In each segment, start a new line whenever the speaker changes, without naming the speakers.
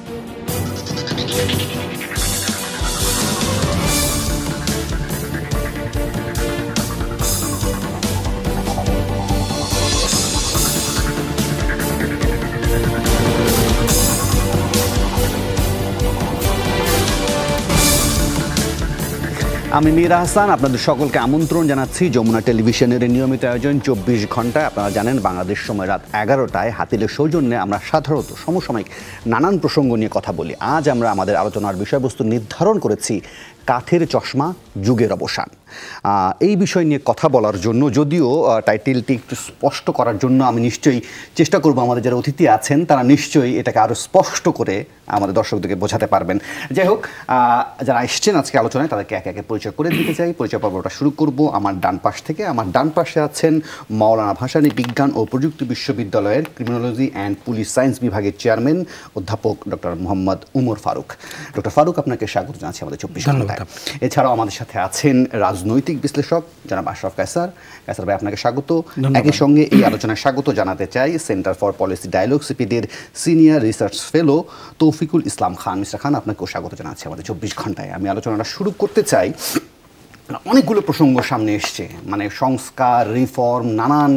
আমি মীরা হাসান, আপনাদের সকলকে আমন্ত্রণ জানাচ্ছি যমুনা টেলিভিশনের নিয়মিত আয়োজন 24 ঘন্টায়। আপনারা জানেন বাংলাদেশ সময় রাত 11টায় হাতিলের সৌজন্যে আমরা সাধারণত সমসাময়িক নানান প্রসঙ্গ নিয়ে কথা বলি। আজ আমরা আমাদের আলোচনার বিষয়বস্তু নির্ধারণ করেছি কাঠের চশমা যুগের অবসান। এই বিষয় নিয়ে কথা বলার জন্য, যদিও টাইটেলটি একটু স্পষ্ট করার জন্য আমি নিশ্চয়ই চেষ্টা করব, আমাদের যারা অতিথি আছেন তারা নিশ্চয়ই এটাকে আরও স্পষ্ট করে আমাদের দর্শকদেরকে বোঝাতে পারবেন। যাই হোক, যারা এসছেন আজকে আলোচনায় তাদেরকে একে একে পরিচয় করে দিতে চাই। পরিচয় পর্বটা শুরু করব আমার ডান পাশ থেকে। আমার ডান পাশে আছেন মাওলানা ভাসানী বিজ্ঞান ও প্রযুক্তি বিশ্ববিদ্যালয়ের ক্রিমিনোলজি অ্যান্ড পুলিশ সায়েন্স বিভাগের চেয়ারম্যান অধ্যাপক ডক্টর মোহাম্মদ উমর ফারুক। ডক্টর ফারুক, আপনাকে স্বাগত জানাচ্ছি আমাদের 24 ঘন্টায়। এছাড়াও আমাদের সাথে আছেন রাজনৈতিক বিশ্লেষক জনাব আশরাফ কায়সার। কায়সার ভাই, আপনাকে স্বাগত। একই সঙ্গে এই আলোচনায় স্বাগত জানাতে চাই সেন্টার ফর পলিসি ডায়ালগ সিপিডির senior research fellow Towfiqul Islam Khan. Mister Khan, আপনাকেও স্বাগত জানাচ্ছি আমাদের 24 ঘন্টায়। আমি আলোচনাটা শুরু করতে চাই, অনেকগুলো প্রসঙ্গ সামনে এসছে, মানে সংস্কার, রিফর্ম, নানান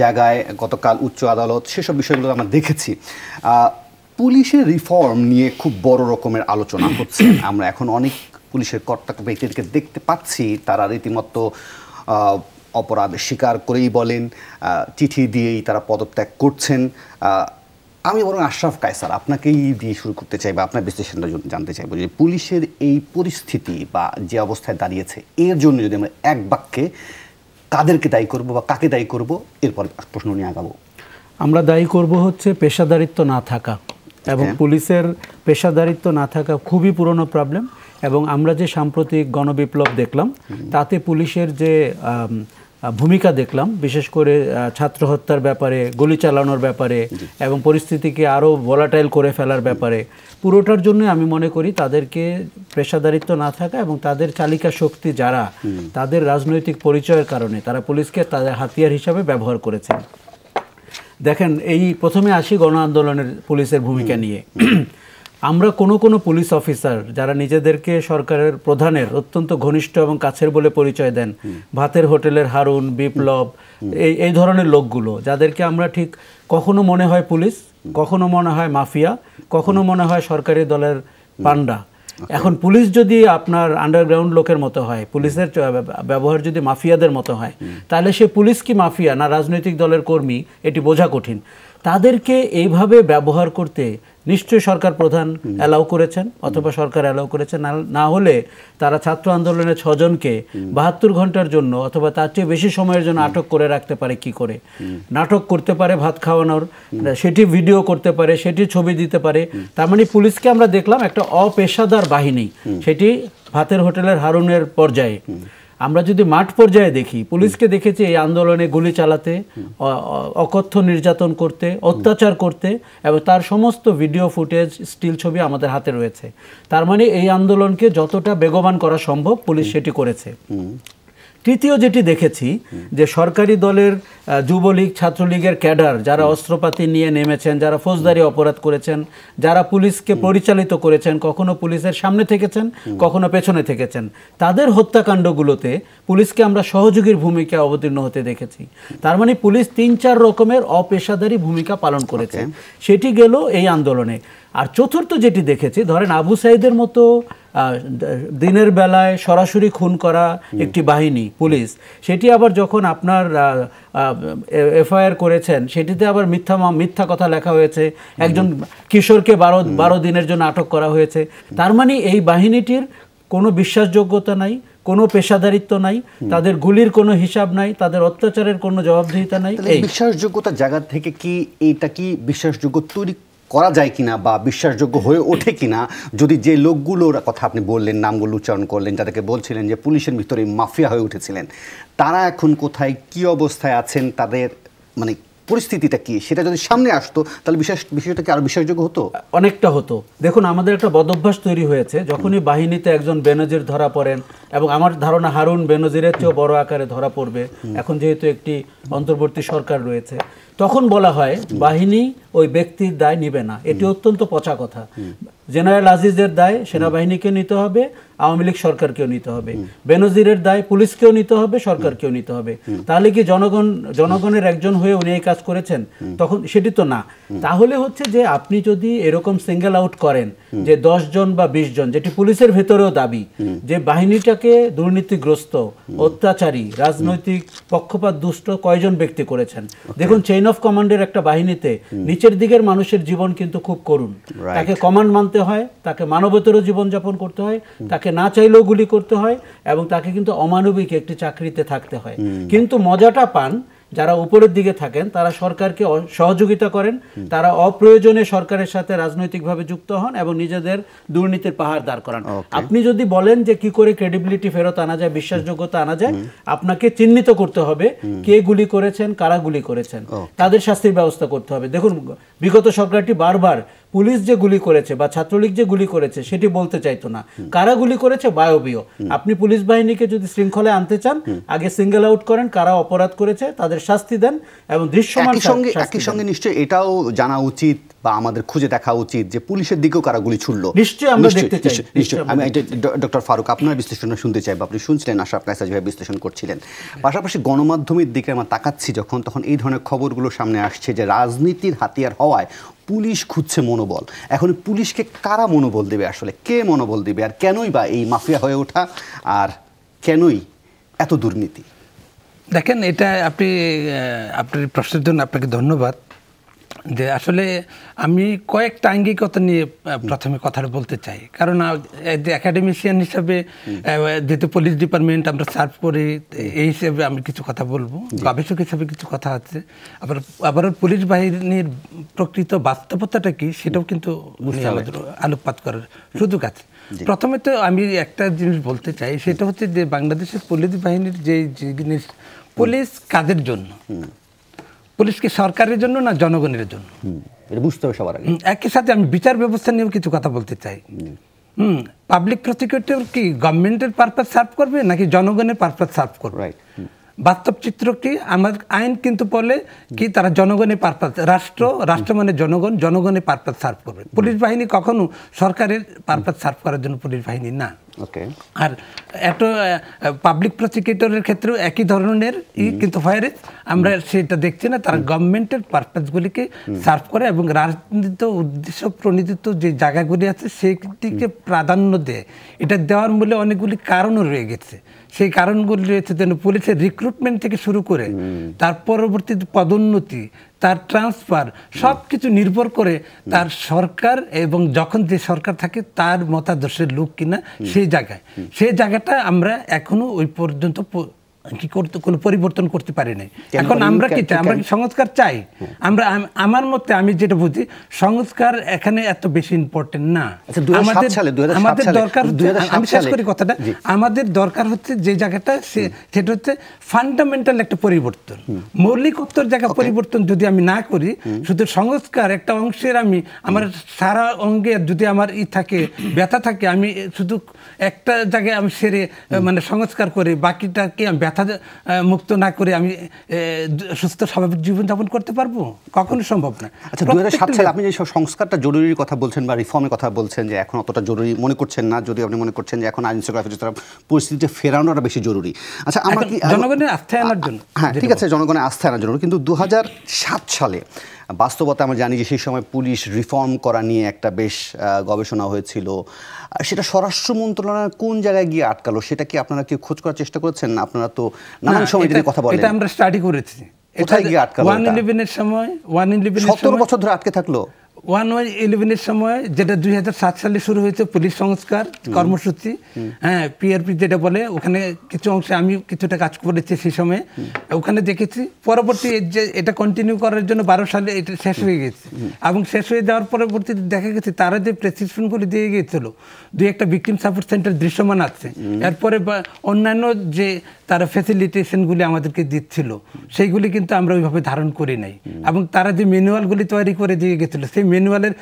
জায়গায় গতকাল উচ্চ আদালত, সেসব বিষয়গুলো আমরা দেখেছি। পুলিশের রিফর্ম নিয়ে খুব বড় রকমের আলোচনা হচ্ছে। আমরা এখন অনেক পুলিশের কর্তা ব্যক্তিদেরকে দেখতে পাচ্ছি, তারা রীতিমতো অপরাধ স্বীকার করেই বলেন, চিঠি দিয়েই তারা পদত্যাগ করছেন। আমি বরং আশরাফ কায়সার, আপনাকেই দিয়ে শুরু করতে চাই বা আপনার বিশ্লেষণটা জানতে চাইব যে পুলিশের এই পরিস্থিতি বা যে অবস্থায় দাঁড়িয়েছে, এর জন্য যদি আমরা এক বাক্যে কাদেরকে দায়ী করব বা কাকে দায়ী করব, এরপর প্রশ্ন নিয়ে আগাবো।
আমরা দায়ী করব হচ্ছে পেশাদারিত্ব না থাকা, এবং পুলিশের পেশাদারিত্ব না থাকা খুবই পুরনো প্রবলেম। এবং আমরা যে সাম্প্রতিক গণবিপ্লব দেখলাম, তাতে পুলিশের যে ভূমিকা দেখলাম, বিশেষ করে ছাত্র হত্যার ব্যাপারে, গুলি চালানোর ব্যাপারে এবং পরিস্থিতিকে আরও ভোলাটাইল করে ফেলার ব্যাপারে, পুরোটার জন্য আমি মনে করি তাদেরকে পেশাদারিত্ব না থাকা এবং তাদের চালিকা শক্তি যারা, তাদের রাজনৈতিক পরিচয়ের কারণে তারা পুলিশকে তাদের হাতিয়ার হিসাবে ব্যবহার করেছেন। দেখেন, এই প্রথমে আসি গণ আন্দোলনের পুলিশের ভূমিকা নিয়ে। আমরা কোনো পুলিশ অফিসার যারা নিজেদেরকে সরকারের প্রধানের অত্যন্ত ঘনিষ্ঠ এবং কাছের বলে পরিচয় দেন, ভাতের হোটেলের হারুন, বিপ্লব, এই ধরনের লোকগুলো, যাদেরকে আমরা ঠিক কখনো মনে হয় পুলিশ, কখনো মনে হয় মাফিয়া, কখনো মনে হয় সরকারি দলের পান্ডা। এখন পুলিশ যদি আপনার আন্ডারগ্রাউন্ড লোকের মতো হয়, পুলিশের ব্যবহার যদি মাফিয়াদের মতো হয়, তাহলে সে পুলিশ কি মাফিয়া না রাজনৈতিক দলের কর্মী, এটি বোঝা কঠিন। তাদেরকে এইভাবে ব্যবহার করতে নিশ্চয়ই সরকার প্রধান অ্যালাউ করেছেন, অথবা সরকার অ্যালাউ করেছেন। না হলে তারা ছাত্র আন্দোলনের 6 জনকে 72 ঘন্টার জন্য অথবা তার চেয়ে বেশি সময়ের জন্য আটক করে রাখতে পারে কি করে? নাটক করতে পারে ভাত খাওয়ানোর, সেটি ভিডিও করতে পারে, সেটি ছবি দিতে পারে। তার মানে পুলিশকে আমরা দেখলাম একটা অপেশাদার বাহিনী, সেটি ভাতের হোটেলের হারুনের পর্যায়ে। আমরা যদি মাঠ পর্যায়ে দেখি, পুলিশকে দেখেছি এই আন্দোলনে গুলি চালাতে, অকথ্য নির্যাতন করতে, অত্যাচার করতে, এবং তার সমস্ত ভিডিও ফুটেজ, স্টিল ছবি আমাদের হাতে রয়েছে। তার মানে এই আন্দোলনকে যতটা বেগবান করা সম্ভব পুলিশ সেটি করেছে। তৃতীয় যেটি দেখেছি, যে সরকারি দলের যুবলীগ, ছাত্রলীগের ক্যাডার যারা অস্ত্রপাতি নিয়ে নেমেছেন, যারা ফৌজদারি অপরাধ করেছেন, যারা পুলিশকে পরিচালিত করেছেন, কখনো পুলিশের সামনে থেকেছেন, কখনো পেছনে থেকেছেন, তাদের হত্যাকাণ্ডগুলোতে পুলিশকে আমরা সহযোগীর ভূমিকা অবতীর্ণ হতে দেখেছি। তার মানে পুলিশ 3-4 রকমের অপেশাদারী ভূমিকা পালন করেছে, সেটি গেল এই আন্দোলনে। আর চতুর্থ যেটি দেখেছি, ধরেন আবু সাইদের মতো দিনের বেলায় সরাসরি খুন করা একটি বাহিনী পুলিশ, সেটি আবার যখন আপনার এফআইআর করেছেন, সেটিতে আবার মিথ্যা কথা লেখা হয়েছে, একজন কিশোরকে 12 দিনের জন্য আটক করা হয়েছে। তার মানে এই বাহিনীটির কোনো বিশ্বাসযোগ্যতা নাই, কোনো পেশাদারিত্ব নাই, তাদের গুলির কোনো হিসাব নাই, তাদের অত্যাচারের কোনো জবাবদিহিতা নাই।
এই বিশ্বাসযোগ্যতার জায়গা থেকে কি এটা কি বিশ্বাসযোগ্য তৈরি করা যায় কিনা বা বিশ্বাসযোগ্য হয়ে ওঠে কিনা, যদি যে লোকগুলোর কথা আপনি বললেন, নামগুলো উচ্চারণ করলেন, যাদেরকে বলছিলেন যে পুলিশের ভিতরে মাফিয়া হয়ে উঠেছিলেন, তারা এখন কোথায়, কি অবস্থায় আছেন, তাদের মানে পরিস্থিতিটা কি সেটা যদি সামনে আসতো তাহলে বিষয়টা কি আরো বিশ্বাসযোগ্য হতো?
অনেকটা হতো। দেখুন, আমাদের একটা বদভ্যাস তৈরি হয়েছে, যখনই বাহিনীতে একজন বেনজির ধরা পড়েন, এবং আমার ধারণা হারুন বেনজিরের চেয়েও বড় আকারে ধরা পড়বে এখন যেহেতু একটি অন্তর্বর্তী সরকার রয়েছে, তখন বলা হয় বাহিনী ওই ব্যক্তির দায় নিবে না। এটি অত্যন্ত পচা কথা। জেনারেল আজিজের দায় সেনাবাহিনীকে নিতে হবে, আওয়ামী লীগ সরকারকেও নিতে হবে। বেনজিরের দায় পুলিশকেও নিতে হবে, সরকারকেও নিতে হবে। তাহলে কি জনগণের একজন হয়ে উনি এই কাজ করেছেন? তখন সেটি তো না। তাহলে হচ্ছে যে আপনি যদি এরকম সিঙ্গেল আউট করেন যে 10 জন বা 20 জন, যেটি পুলিশের ভেতরেও দাবি, যে বাহিনীটাকে দুর্নীতিগ্রস্ত, অত্যাচারী, রাজনৈতিক পক্ষপাত দুষ্ট কয়জন ব্যক্তি করেছেন। দেখুন, চেইন অফ কমান্ডের একটা বাহিনীতে নিচের দিকের মানুষের জীবন কিন্তু খুব করুণ। তাকে কমান্ড মানতে হয়, তাকে মানবতারও জীবনযাপন করতে হয়, তাকে না চাইলেও গুলি করতে হয়, এবং তাকে কিন্তু অমানবিক একটি চাকরিতে থাকতে হয়। কিন্তু মজাটা পান যারা উপরের দিকে থাকেন, তারা সরকারকে সহযোগিতা করেন, তারা অপ্রয়োজনে সরকারের সাথে রাজনৈতিকভাবে যুক্ত হন এবং নিজেদের দুর্নীতির পাহাড় দাঁড় করান। আপনি যদি বলেন যে কি করে ক্রেডিবিলিটি ফেরত আনা যায়, বিশ্বাসযোগ্যতা আনা যায়, আপনাকে চিহ্নিত করতে হবে কে গুলি করেছেন, কারা গুলি করেছেন, তাদের শাস্তির ব্যবস্থা করতে হবে। দেখুন, বিগত সরকারটি বারবার পুলিশ যে গুলি করেছে বা ছাত্রলীগ যে গুলি করেছে সেটি বলতে চাইতো না, কারা গুলি করেছে বায়বীয়। আপনি পুলিশ বাহিনীকে যদি শৃঙ্খলায় আনতে চান, আগে সিঙ্গেল আউট করেন কারা অপরাধ করেছে, তাদের শাস্তি দেন, এবং দৃশ্যমান
একই সঙ্গে নিশ্চয়ই এটাও জানা উচিত বা আমাদের খুঁজে দেখা উচিত যে পুলিশের দিকেও কারা গুলি ছুড়ল।
নিশ্চয়ই আমরা দেখতে চাই।
নিশ্চয়ই আমি ডক্টর ফারুক আপনার বিশ্লেষণ শুনতে চাই, বা আপনি শুনছিলেন আশরাফ কায়সার যেভাবে বিশ্লেষণ করছিলেন। পাশাপাশি গণমাধ্যমের দিকে আমরা তাকাচ্ছি তখন এই ধরনের খবরগুলো সামনে আসছে যে রাজনীতির হাতিয়ার হওয়ায় পুলিশ খুঁজছে মনোবল। এখন পুলিশকে কারা মনোবল দেবে, আসলে কে মনোবল দেবে, আর কেনই বা এই মাফিয়া হয়ে ওঠা, আর কেনই এত দুর্নীতি?
দেখেন, এটা আপনার প্রশ্নের জন্য আপনাকে ধন্যবাদ। যে আসলে আমি কয়েকটা আঙ্গিকতা নিয়ে প্রথমে কথাটা বলতে চাই, কারণ একাডেমিশিয়ান হিসাবে যেহেতু পুলিশ ডিপার্টমেন্ট আমরা সার্ভ করি, এই হিসেবে আমি কিছু কথা বলবো, গবেষক হিসাবে কিছু কথা আছে, আবার পুলিশ বাহিনীর প্রকৃত বাস্তবতাটা কি সেটাও কিন্তু আমাদের আলোকপাত করার সুযোগ আছে। প্রথমে তো আমি একটা জিনিস বলতে চাই, সেটা হচ্ছে যে বাংলাদেশের পুলিশ বাহিনীর যে জিনিস, পুলিশ কাদের জন্য? পুলিশ কি সরকারের জন্য না জনগণের জন্য?
এটা বুঝতে হবে সবার আগে।
একই সাথে আমি বিচার ব্যবস্থা নিয়েও কিছু কথা বলতে চাই। পাবলিক প্রসিকিউটর কি গভর্নমেন্টের পারপাস সার্ভ করবে নাকি জনগণের পারপাস সার্ভ করবে? বাস্তব চিত্র কি? আমার আইন কিন্তু বলে কি তারা জনগণের পারপাস, রাষ্ট্র মানে জনগণ, জনগণের পারপাস সার্ভ করবে। পুলিশ বাহিনী কখনো সরকারের পারপাস সার্ভ করার জন্য পুলিশ বাহিনী না। আর এত পাবলিক প্রসিকিউটরের ক্ষেত্রেও একই ধরনের কিন্তু ফায়ারে আমরা সেটা দেখছি না, তারা গভর্নমেন্টের পারপাসগুলিকে সার্ভ করে এবং রাজনীতি উদ্দেশ্য প্রণীত যে জায়গাগুলি আছে সেটিকে প্রাধান্য দেয়। এটা দেওয়ার মূলে অনেকগুলি কারণও রয়ে গেছে। সেই কারণগুলি রয়েছে যেন পুলিশের রিক্রুটমেন্ট থেকে শুরু করে তার পরবর্তী পদোন্নতি, তার ট্রান্সফার, সব কিছু নির্ভর করে তার সরকার এবং যখন যে সরকার থাকে তার মতাদর্শের লোক কিনা সেই জায়গাটা আমরা এখনো ওই পর্যন্ত কি করতে কোনো পরিবর্তন করতে পারি নাই। এখন আমরা কি চাই? আমরা কি সংস্কার চাই? আমার মতে আমি যেটা বুঝি, সংস্কার এখানে এত বেশি ইম্পর্টেন্ট না। আমাদের দরকার, আমি শেষ করি কথাটা, আমাদের দরকার হচ্ছে যে জায়গাটা সেটা হচ্ছে ফান্ডামেন্টাল একটা পরিবর্তন, মৌলিকত্বর জায়গা পরিবর্তন যদি আমি না করি, শুধু সংস্কার একটা অংশের আমি আমার সারা অঙ্গে যদি আমার থাকে ব্যথা থাকে, আমি শুধু একটা জায়গায় আমি সেরে মানে সংস্কার করে বাকিটাকে আমি ব্যথা মুক্ত না করে আমি সুস্থ স্বাভাবিক জীবনযাপন করতে পারবো? কখনো সম্ভব না।
আচ্ছা, 2007 সালে আপনি যে সংস্কারটা জরুরির কথা বলছেন বা রিফর্মের কথা বলছেন, যে এখন অতটা জরুরি মনে করছেন না, যদি আপনি মনে করছেন যে এখন আইন শৃঙ্খলা পরিস্থিতিতে ফেরানোটা বেশি জরুরি। আচ্ছা, আমরা কি
জনগণের আস্থায় আনার জন্য?
হ্যাঁ, ঠিক আছে, জনগণের আস্থায় আনার জন্য। কিন্তু 2007 সালে বাস্তবতা আমরা জানি যে সেই সময় পুলিশ রিফর্ম করা নিয়ে একটা বেশ গবেষণা হয়েছিল। সেটা স্বরাষ্ট্র মন্ত্রণালয়ের কোন জায়গায় গিয়ে আটকালো, সেটা কি আপনারা কি খোঁজ করার চেষ্টা করেছেন? আপনারা তো নানান সময় যদি কথা বলেন।
এটা আমরা স্টাডি করেছি।
কোথায় গিয়ে আটকালো?
111 সময়
17 বছর ধরে আটকে থাকলো।
111 সময়, যেটা 2007 সালে শুরু হয়েছে পুলিশ সংস্কার কর্মসূচি, হ্যাঁ, পিআরপি যেটা বলে, ওখানে কিছু অংশে আমি কিছুটা কাজ করেছি সেই সময়, ওখানে দেখেছি। পরবর্তী যে এটা কন্টিনিউ করার জন্য 12 সালে এটা শেষ হয়ে গেছে, এবং শেষ হয়ে যাওয়ার পরবর্তীতে দেখা গেছে তারা যে প্রেসক্রিপশনগুলি দিয়ে গিয়েছিল, দুই একটা ভিকটিম সাপোর্ট সেন্টার দৃশ্যমান আছে। এরপরে অন্যান্য যে তারা ফ্যাসিলিটেশনগুলি আমাদেরকে দিচ্ছিল সেইগুলি কিন্তু আমরা ওইভাবে ধারণ করি নাই। এবং তারা যে ম্যানুয়ালগুলি তৈরি করে দিয়ে গেছিলো সেই ম্যানুয়ালের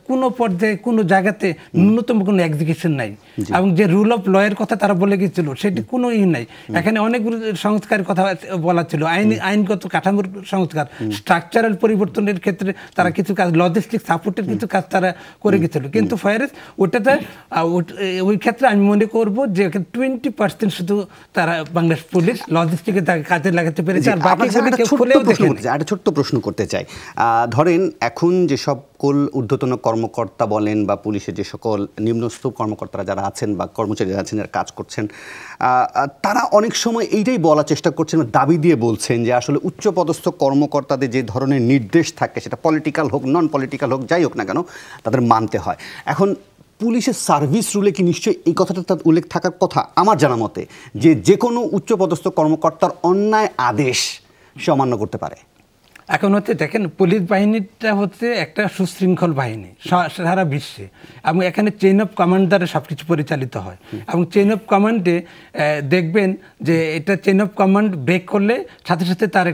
কোনো পর্যায়ে কোনো জায়গাতে ন্যূনতম কোনো এক্সিকিউশন নাই। এবং যে রুল অফ লয়ের কথা তারা বলে গেছিল সেটি কোনো নাই। এখানে অনেকগুলো সংস্কারের কথা বলা ছিল, আইনগত কাঠামোর সংস্কার, স্ট্রাকচারাল পরিবর্তনের ক্ষেত্রে তারা কিছু কাজ, লজিস্টিক সাপোর্টের কিছু কাজ তারা করে গেছিল। কিন্তু ফয়ারেজ ওটাতে ওই ক্ষেত্রে আমি মনে করবো যে 20% শুধু তারা বাংলাদেশ পুলিশ লজিস্টিকে কাজে লাগাতে পেরেছে। আর বাকি
একটা ছোট্ট প্রশ্ন করতে চাই, ধরেন এখন যে সকল ঊর্ধ্বতন কর্মকর্তা বলেন বা পুলিশের যে সকল নিম্নস্থ কর্মকর্তারা যারা আছেন বা কর্মচারীরা আছেন যারা কাজ করছেন, তারা অনেক সময় এইটাই বলার চেষ্টা করছেন, দাবি দিয়ে বলছেন যে আসলে উচ্চপদস্থ কর্মকর্তাদের যে ধরনের নির্দেশ থাকে সেটা পলিটিক্যাল হোক নন পলিটিক্যাল হোক যাই হোক না কেন তাদের মানতে হয়। এখন পুলিশের সার্ভিস রুলে কি নিশ্চয়ই এই কথাটা তার উল্লেখ থাকার কথা আমার জানা মতে, যে কোনো উচ্চপদস্থ কর্মকর্তার অন্যায় আদেশ সে অমান্য করতে পারে।
এখন হচ্ছে দেখেন, পুলিশ বাহিনীটা হচ্ছে একটা সুশৃঙ্খল বাহিনী সারা বিশ্বে, এবং এখানে চেইন অফ কমান্ড দ্বারা সব কিছু পরিচালিত হয়। এবং চেইন অফ কমান্ডে দেখবেন যে এটা চেইন অফ কমান্ড ব্রেক করলে সাথে সাথে তার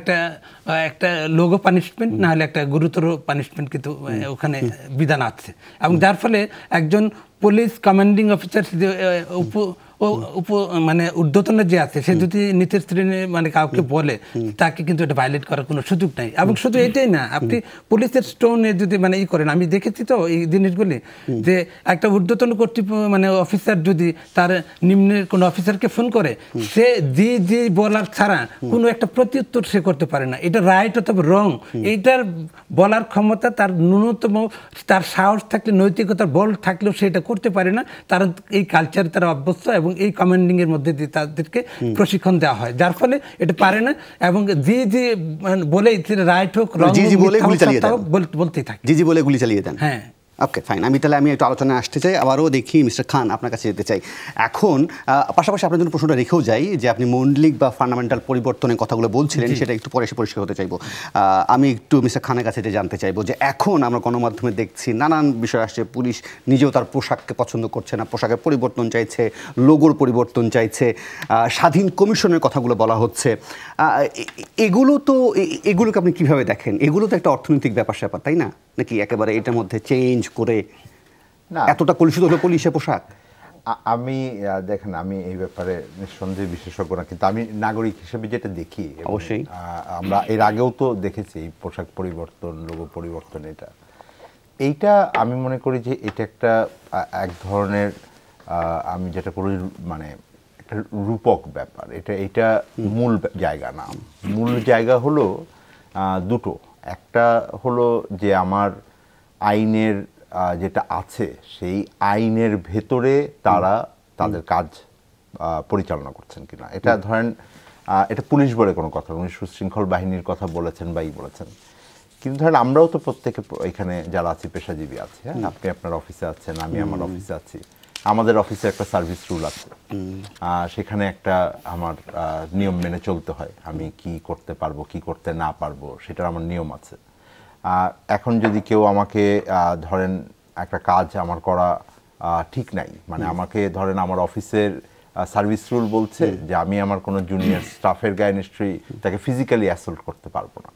একটা লোগো পানিশমেন্ট না হলে একটা গুরুতর পানিশমেন্ট কিন্তু ওখানে বিধান আছে। এবং যার ফলে একজন পুলিশ কমান্ডিং অফিসার মানে ঊর্ধ্বতন যে আছে সে যদি নিচের শ্রেণী মানে কাউকে বলে তাকে কিন্তু এটা ভায়োলেট করার কোনো সুযোগ নাই। এবং শুধু এটাই না, আপনি পুলিশের স্টোনে যদি মানে করেন, আমি দেখেছি তো এই জিনিসগুলি, যে একটা ঊর্ধ্বতন মানে অফিসার যদি তার নিম্নের কোনো অফিসারকে ফোন করে, সে যে বলার ছাড়া কোনো একটা প্রত্যুত্তর সে করতে পারে না। এটা রাইট অথবা রং এইটার বলার ক্ষমতা তার ন্যূনতম, তার সাহস থাকলে, নৈতিকতার বল থাকলেও সেটা করতে পারে না। তারা এই কালচার তারা অভ্যস্ত এবং এই কমান্ডিং এর মধ্যে দিয়ে তাদেরকে প্রশিক্ষণ দেওয়া হয়, যার ফলে এটা পারে না। এবং যে বলে রাইট হোক রং বলতেই থাকে,
জি বলে গুলি চালিয়ে দেন।
হ্যাঁ,
ওকে ফাইন, আমি একটু আলোচনায় আসতে চাই। আবারও দেখি মিস্টার খান আপনার কাছে যেতে চাই। এখন পাশাপাশি আপনার জন্য প্রশ্নটা রেখেও যাই যে আপনি মৌলিক বা ফান্ডামেন্টাল পরিবর্তনের কথাগুলো বলছিলেন, সেটা একটু পরে এসে পরিষ্কার হতে চাইবো। আমি একটু মিস্টার খানের কাছে জানতে চাইবো যে এখন আমরা গণমাধ্যমে দেখছি নানান বিষয় আসছে, পুলিশ নিজেও তার পোশাককে পছন্দ করছে না, পোশাকের পরিবর্তন চাইছে, লোগোর পরিবর্তন চাইছে, স্বাধীন কমিশনের কথাগুলো বলা হচ্ছে। এগুলোকে আপনি কীভাবে দেখেন? এগুলো তো একটা অর্থনৈতিক ব্যাপার স্যাপার, তাই না? নাকি একেবারে এটার মধ্যে চেঞ্জ করে না এতটা কলুষিত হলো পুলিশের পোশাক?
আমি দেখেন, আমি এই ব্যাপারে নিঃসন্দেহে বিশেষজ্ঞ না, কিন্তু আমি নাগরিক হিসেবে যেটা দেখি,
অবশ্যই
আমরা এর আগেও তো দেখেছি পোশাক পরিবর্তন, লোগো পরিবর্তন, এইটা আমি মনে করি যে এটা একটা এক ধরনের আমি যেটা করি মানে একটা রূপক ব্যাপার। এটা মূল জায়গা না। মূল জায়গা হলো দুটো। একটা হলো যে আমার আইনের যেটা আছে সেই আইনের ভেতরে তারা তাদের কাজ পরিচালনা করছেন কিনা। এটা ধরেন এটা পুলিশ বলে কোনো কথা, উনি সুশৃঙ্খল বাহিনীর কথা বলেছেন বা বলেছেন, কিন্তু ধরেন আমরাও তো প্রত্যেকে এখানে যারা আছি পেশাজীবী আছি। হ্যাঁ, আপনি আপনার অফিসে আছেন, আমি আমার অফিসে আছি। আমাদের অফিসে একটা সার্ভিস রুল আছে, সেখানে একটা আমার নিয়ম মেনে চলতে হয়। আমি কি করতে পারবো, কি করতে না পারবো, সেটার আমার নিয়ম আছে। এখন যদি কেউ আমাকে ধরেন একটা কাজ আমার করা ঠিক নাই, মানে আমাকে ধরেন আমার অফিসের সার্ভিস রুল বলছে যে আমি আমার কোনো জুনিয়র স্টাফের গায়ে নিশ্চয়ই তাকে ফিজিক্যালি অ্যাসল্ট করতে পারবো না।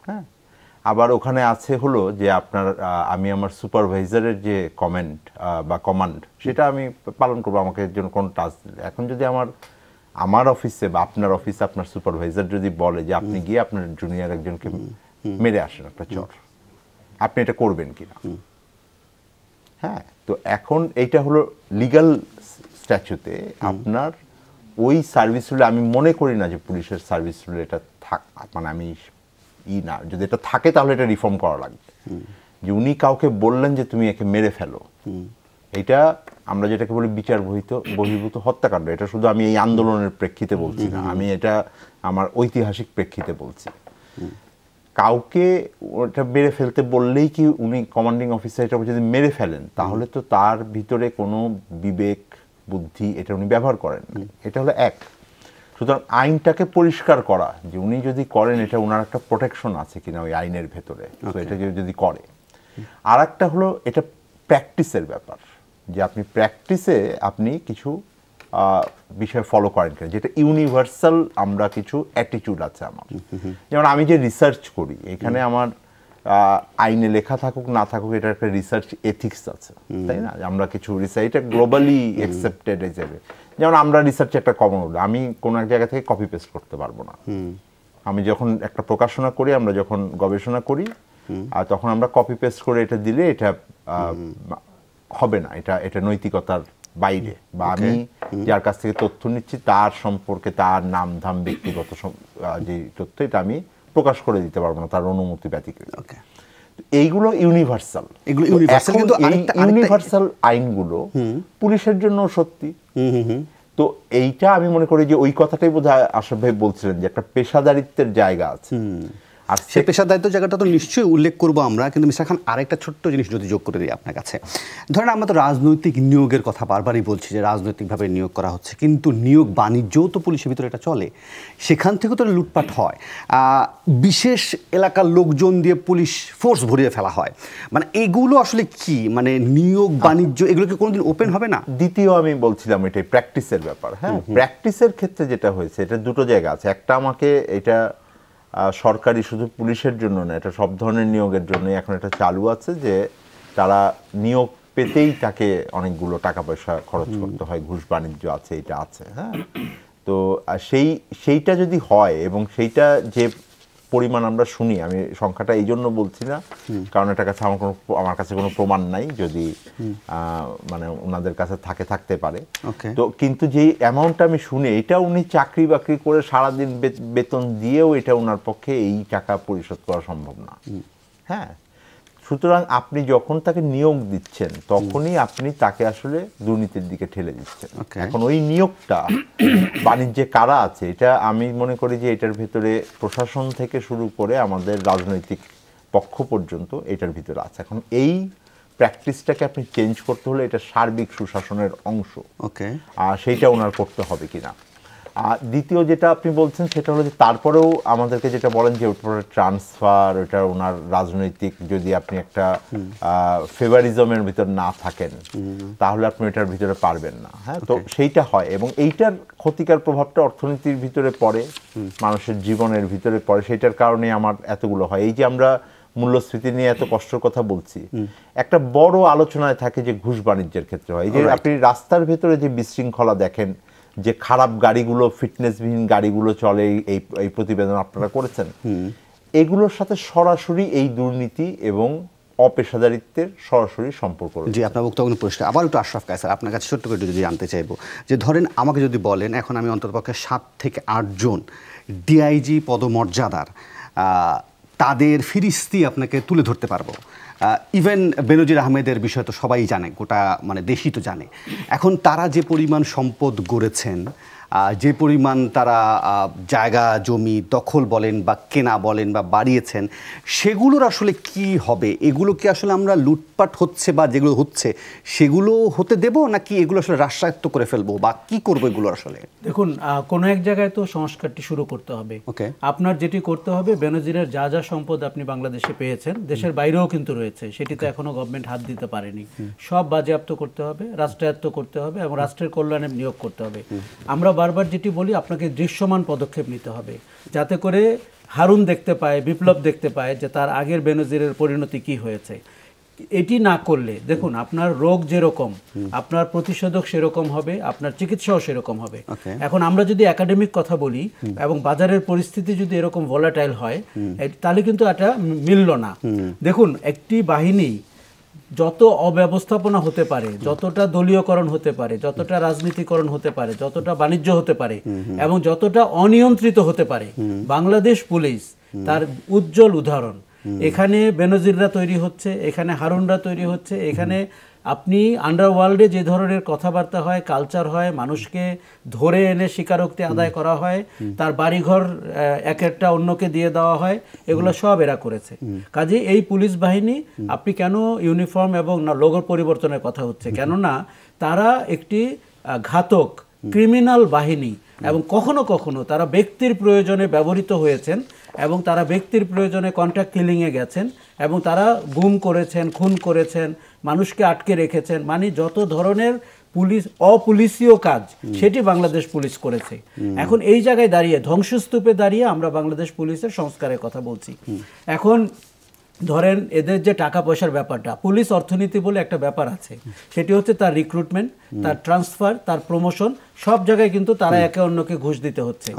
হ্যাঁ, আবার ওখানে আছে হলো যে আপনার আমি আমার সুপারভাইজারের যে কমান্ড সেটা আমি পালন করবো, আমাকে জন্য কোন টাস্ক দিলে। এখন যদি আমার অফিসে বা আপনার অফিসে আপনার সুপারভাইজার যদি বলে যে আপনি গিয়ে আপনার জুনিয়র একজনকে মেরে আসেন একটা চর, আপনি এটা করবেন কিনা? হ্যাঁ, তো এখন এইটা হলো লিগ্যাল স্ট্যাচুতে আপনার ওই সার্ভিস রুলে আমি মনে করি না যে পুলিশের সার্ভিস রুলে এটা মানে আমি না, যদি এটা থাকে তাহলে এটা রিফর্ম করা লাগবে। যে উনি কাউকে বললেন যে তুমি একে মেরে ফেলো, এটা আমরা যেটাকে বলি বিচার বহির্ভূত হত্যাকাণ্ড। এটা শুধু আমি এই আন্দোলনের প্রেক্ষিতে বলছি না, আমি এটা আমার ঐতিহাসিক প্রেক্ষিতে বলছি। কাউকে ওটা মেরে ফেলতে বললেই কি উনি কমান্ডিং অফিসার এটা যদি মেরে ফেলেন তাহলে তো তার ভিতরে কোনো বিবেক বুদ্ধি এটা উনি ব্যবহার করেন না। এটা হলো এক। সুতরাং আইনটাকে পরিষ্কার করা যে উনি যদি করেন এটা ওনার একটা প্রোটেকশন আছে কিনা ওই আইনের ভেতরে, তো এটা যদি করে। আর একটা হলো এটা প্র্যাকটিসের ব্যাপার, যে আপনি প্র্যাকটিসে আপনি কিছু বিষয় ফলো করেন কিনা, যেটা ইউনিভার্সাল আমরা কিছু অ্যাটিটিউড আছে আমার। যেমন আমি যে রিসার্চ করি এখানে আমার আইনে লেখা থাকুক না থাকুক এটার একটা রিসার্চ এথিক্স আছে, তাই না? আমরা কিছু রিসার্চ, এটা গ্লোবালি অ্যাকসেপ্টেড হিসেবে। যেমন আমরা রিসার্চে একটা কমন রুল, আমি কোনো এক জায়গা থেকে কপি পেস্ট করতে পারবো না। আমি যখন একটা প্রকাশনা করি, আমরা যখন গবেষণা করি, আর তখন আমরা কপি পেস্ট করে এটা দিলে এটা হবে না, এটা নৈতিকতার বাইরে, বা আমি যার কাছ থেকে তথ্য নিচ্ছি তার সম্পর্কে, তার নাম ধাম ব্যক্তিগত যে তথ্য, এটা আমি প্রকাশ করে দিতে পারবো না তার অনুমতি ব্যতিক্রমে। এইগুলো ইউনিভার্সাল, কিন্তু ইউনিভার্সাল আইনগুলো পুলিশের জন্য সত্যি। তো এইটা আমি মনে করি যে ওই কথাটাই বোধহয় আশরাফ ভাই বলছিলেন যে একটা পেশাদারিত্বের জায়গা আছে।
আর সে পেশাদারিত্ব জায়গাটা তো নিশ্চয়ই উল্লেখ করবো আমরা, কিন্তু মিস্টার খান আরেকটা ছোট্ট জিনিস যদি যোগ করে দিই আপনার কাছে। ধরেন আমরা তো রাজনৈতিক নিয়োগের কথা বারবারই বলছি যে রাজনৈতিকভাবে নিয়োগ করা হচ্ছে, কিন্তু নিয়োগ বাণিজ্যও তো পুলিশের ভিতরে এটা চলে, সেখান থেকেও তো লুটপাট হয়, বিশেষ এলাকার লোকজন দিয়ে পুলিশ ফোর্স ভরিয়ে ফেলা হয়। মানে এগুলো আসলে কি, মানে নিয়োগ বাণিজ্য এগুলো কি কোনোদিন ওপেন হবে না?
দ্বিতীয় আমি বলছিলাম এটাই প্র্যাকটিসের ব্যাপার। হ্যাঁ, প্র্যাকটিসের ক্ষেত্রে যেটা হয়েছে এটা দুটো জায়গা আছে। একটা আমাকে এটা সরকারি শুধু পুলিশের জন্য না, এটা সব ধরনের নিয়োগের জন্য এখন এটা চালু আছে যে তারা নিয়োগ পেতেই তাকে অনেকগুলো টাকা পয়সা খরচ করতে হয়, ঘুষ বাণিজ্য আছে, এটা আছে। হ্যাঁ, তো সেইটা যদি হয় এবং সেইটা যে পরিমাণ আমরা শুনি, আমি সংখ্যাটা এই জন্য বলছি না কারণ এটার কাছে আমার কাছে কোনো প্রমাণ নাই, যদি মানে ওনাদের কাছে থাকতে পারে। তো কিন্তু যেই অ্যামাউন্টটা আমি শুনি, এটা উনি চাকরি বাকরি করে সারাদিন বেতন দিয়েও এটা ওনার পক্ষে এই টাকা পরিশোধ করা সম্ভব না। হ্যাঁ, সুতরাং আপনি যখন তাকে নিয়োগ দিচ্ছেন তখনই আপনি তাকে আসলে দুর্নীতির দিকে ঠেলে দিচ্ছেন। এখন ওই নিয়োগটা বাণিজ্যে কারা আছে, এটা আমি মনে করি যে এটার ভিতরে প্রশাসন থেকে শুরু করে আমাদের রাজনৈতিক পক্ষ পর্যন্ত এটার ভিতরে আছে। এখন এই প্র্যাকটিসটাকে আপনি চেঞ্জ করতে হলে এটা সার্বিক সুশাসনের অংশ, সেইটা ওনার করতে হবে কিনা। দ্বিতীয় যেটা আপনি বলছেন সেটা হলো যে তারপরেও আমাদেরকে যেটা বলেন যে ওটার ট্রান্সফার, ওটা ওনার রাজনৈতিক, যদি আপনি একটা ফেভারিজমের ভিতর না থাকেন তাহলে আপনি এটার ভিতরে পারবেন না। হ্যাঁ, তো সেইটা হয় এবং এইটার ক্ষতিকর প্রভাবটা অর্থনীতির ভিতরে পড়ে, মানুষের জীবনের ভিতরে পড়ে, সেইটার কারণে আমার এতগুলো হয়। এই যে আমরা মূল্যস্ফীতি নিয়ে এত কষ্টের কথা বলছি, একটা বড় আলোচনায় থাকে যে ঘুষ বাণিজ্যের ক্ষেত্রে হয়। এই যে আপনি রাস্তার ভেতরে যে বিশৃঙ্খলা দেখেন, যে খারাপ গাড়িগুলো, ফিটনেসবিহীন গাড়িগুলো চলে, এই প্রতিবেদন আপনারা করেছেন, এগুলোর সাথে সরাসরি এই দুর্নীতি এবং অপেশাদারিত্বের সরাসরি সম্পর্ক রয়েছে।
জি, আপনার বক্তব্য পরিষ্কার। আবার একটু আশরাফ কায়সার আপনার কাছে ছোট্ট করে যদি জানতে চাইবো যে ধরেন আমাকে যদি বলেন এখন আমি অন্ততপক্ষে 7 থেকে 8 জন ডিআইজি পদমর্যাদার তাদের ফিরিস্তি আপনাকে তুলে ধরতে পারবো। ইভেন বেনজির আহমেদের বিষয় তো সবাই জানে, গোটা মানে দেশই তো জানে। এখন তারা যে পরিমাণ সম্পদ গড়েছেন, যে পরিমাণ তারা জায়গা জমি দখল বলেন বা কেনা বলেন বা বাড়িয়েছেন, সেগুলোর আসলে কি হবে? এগুলো কি আসলে আমরা লুটপাট হচ্ছে বা যেগুলো হচ্ছে সেগুলো হতে দেব, নাকি এগুলো আসলে রাষ্ট্রায়ত্ত করে ফেলবো, বা কি করবো এগুলো আসলে?
দেখুন, কোনো এক জায়গায় তো সংস্কারটি শুরু করতে হবে। আপনার যেটি করতে হবে, বেনজিরের যা যা সম্পদ আপনি বাংলাদেশে পেয়েছেন, দেশের বাইরেও কিন্তু রয়েছে, সেটি তো এখনো গভর্নমেন্ট হাত দিতে পারেনি, সব বাজেয়াপ্ত করতে হবে, রাষ্ট্রায়ত্ত করতে হবে এবং রাষ্ট্রের কল্যাণে নিয়োগ করতে হবে। আমরা বারবার যেটি বলি, আপনাকে দৃশ্যমান পদক্ষেপ নিতে হবে, যাতে করে হারুন দেখতে পায়, বিপ্লব দেখতে পায় যে তার আগের বেনজিরের পরিণতি কি হয়েছে। এটি না করলে দেখুন, আপনার রোগ যেরকম আপনার প্রতিষেধক সেরকম হবে, আপনার চিকিৎসাও সেরকম হবে। এখন আমরা যদি একাডেমিক কথা বলি এবং বাজারের পরিস্থিতি যদি এরকম ভোলাটাইল হয়, তাহলে কিন্তু এটা মিলল না। দেখুন, একটি বাহিনী যত অব্যবস্থাপনা হতে পারে, যতটা দলীয়করণ হতে পারে, যতটা রাজনীতিকরণ হতে পারে, যতটা বাণিজ্য হতে পারে এবং যতটা অনিয়ন্ত্রিত হতে পারে, বাংলাদেশ পুলিশ তার উজ্জ্বল উদাহরণ। এখানে বেনজিররা তৈরি হচ্ছে, এখানে হারুনরা তৈরি হচ্ছে, এখানে আপনি আন্ডারওয়ার্ল্ডে যে ধরনের কথাবার্তা হয়, কালচার হয়, মানুষকে ধরে এনে স্বীকারোক্তি আদায় করা হয়, তার বাড়িঘর এক একটা অন্যকে দিয়ে দেওয়া হয়, এগুলো সব এরা করেছে। কাজে এই পুলিশ বাহিনী, আপনি কেন ইউনিফর্ম এবং লোগোর পরিবর্তনের কথা হচ্ছে, কেননা তারা একটি ঘাতক ক্রিমিনাল বাহিনী এবং কখনো কখনো তারা ব্যক্তির প্রয়োজনে ব্যবহৃত হয়েছেন এবং তারা ব্যক্তির প্রয়োজনে কন্ট্রাক্ট কিলিংয়ে গেছেন এবং তারা গুম করেছেন, খুন করেছেন, মানুষকে আটকে রেখেছেন। মানে যত ধরনের পুলিশ অপুলিশীয় কাজ সেটি বাংলাদেশ পুলিশ করেছে। এখন এই জায়গায় দাঁড়িয়ে ধ্বংসস্তূপে দাঁড়িয়ে আমরা বাংলাদেশ পুলিশের সংস্কারের কথা বলছি। এখন ধরেন এদের যে টাকা পয়সার ব্যাপারটা, পুলিশ অর্থনীতি বলে একটা ব্যাপার আছে, সেটি হচ্ছে তার রিক্রুটমেন্ট, তার ট্রান্সফার, তার প্রমোশন, সব জায়গায় কিন্তু তারা একে অন্যকে ঘুষ দিতে হচ্ছে।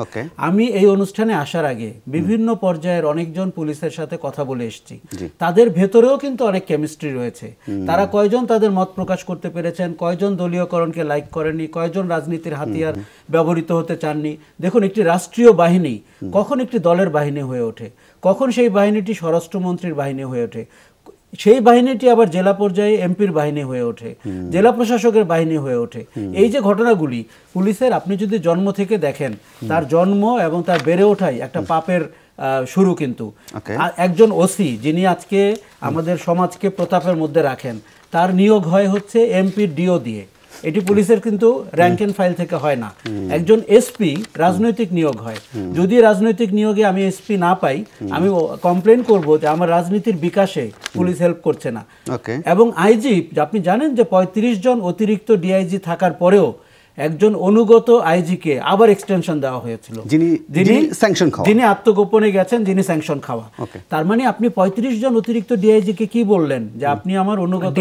আমি এই অনুষ্ঠানে আসার আগে বিভিন্ন পর্যায়ের অনেকজন পুলিশের সাথে কথা বলে এসেছি, তাদের ভেতরেও কিন্তু অনেক কেমিস্ট্রি রয়েছে। তারা কয়জন তাদের মত প্রকাশ করতে পেরেছেন, কয়জন দলীয়করণকে লাইক করেননি, কয়জন রাজনীতির হাতিয়ার ব্যবহৃত হতে চাননি। দেখুন, একটি রাষ্ট্রীয় বাহিনী কখন একটি দলের বাহিনী হয়ে ওঠে, কখন সেই বাহিনীটি স্বরাষ্ট্রমন্ত্রীর বাহিনী হয়ে ওঠে, সেই বাহিনীটি আবার জেলা পর্যায়ে এমপির বাহিনী হয়ে ওঠে, জেলা প্রশাসকের বাহিনী হয়ে ওঠে। এই যে ঘটনাগুলি পুলিশের, আপনি যদি জন্ম থেকে দেখেন, তার জন্ম এবং তার বেড়ে ওঠাই একটা পাপের শুরু। কিন্তু একজন ওসি যিনি আজকে আমাদের সমাজকে প্রতাপের মধ্যে রাখেন, তার নিয়োগ হয় হচ্ছে এমপির ডিও দিয়ে। এটি পুলিশের কিন্তু র্যাঙ্ক এন্ড ফাইল থেকে হয় না। একজন এসপি রাজনৈতিক নিয়োগ হয়। যদি রাজনৈতিক নিয়োগে আমি এসপি না পাই, আমি কমপ্লেন করব যে আমার রাজনীতির বিকাশে পুলিশ হেল্প করছে না। এবং আইজি, আপনি জানেন যে 35 জন অতিরিক্ত ডিআইজি থাকার পরেও একজন অনুগত আইজিকে আবার এক্সটেনশন দেওয়া হয়েছিল, যিনি আত্মগোপনে গেছেন, যিনি স্যাংশন খাওয়া। তার মানে আপনি 35 জন অতিরিক্ত ডিআইজিকে কি বললেন যে আপনি আমার অনুগত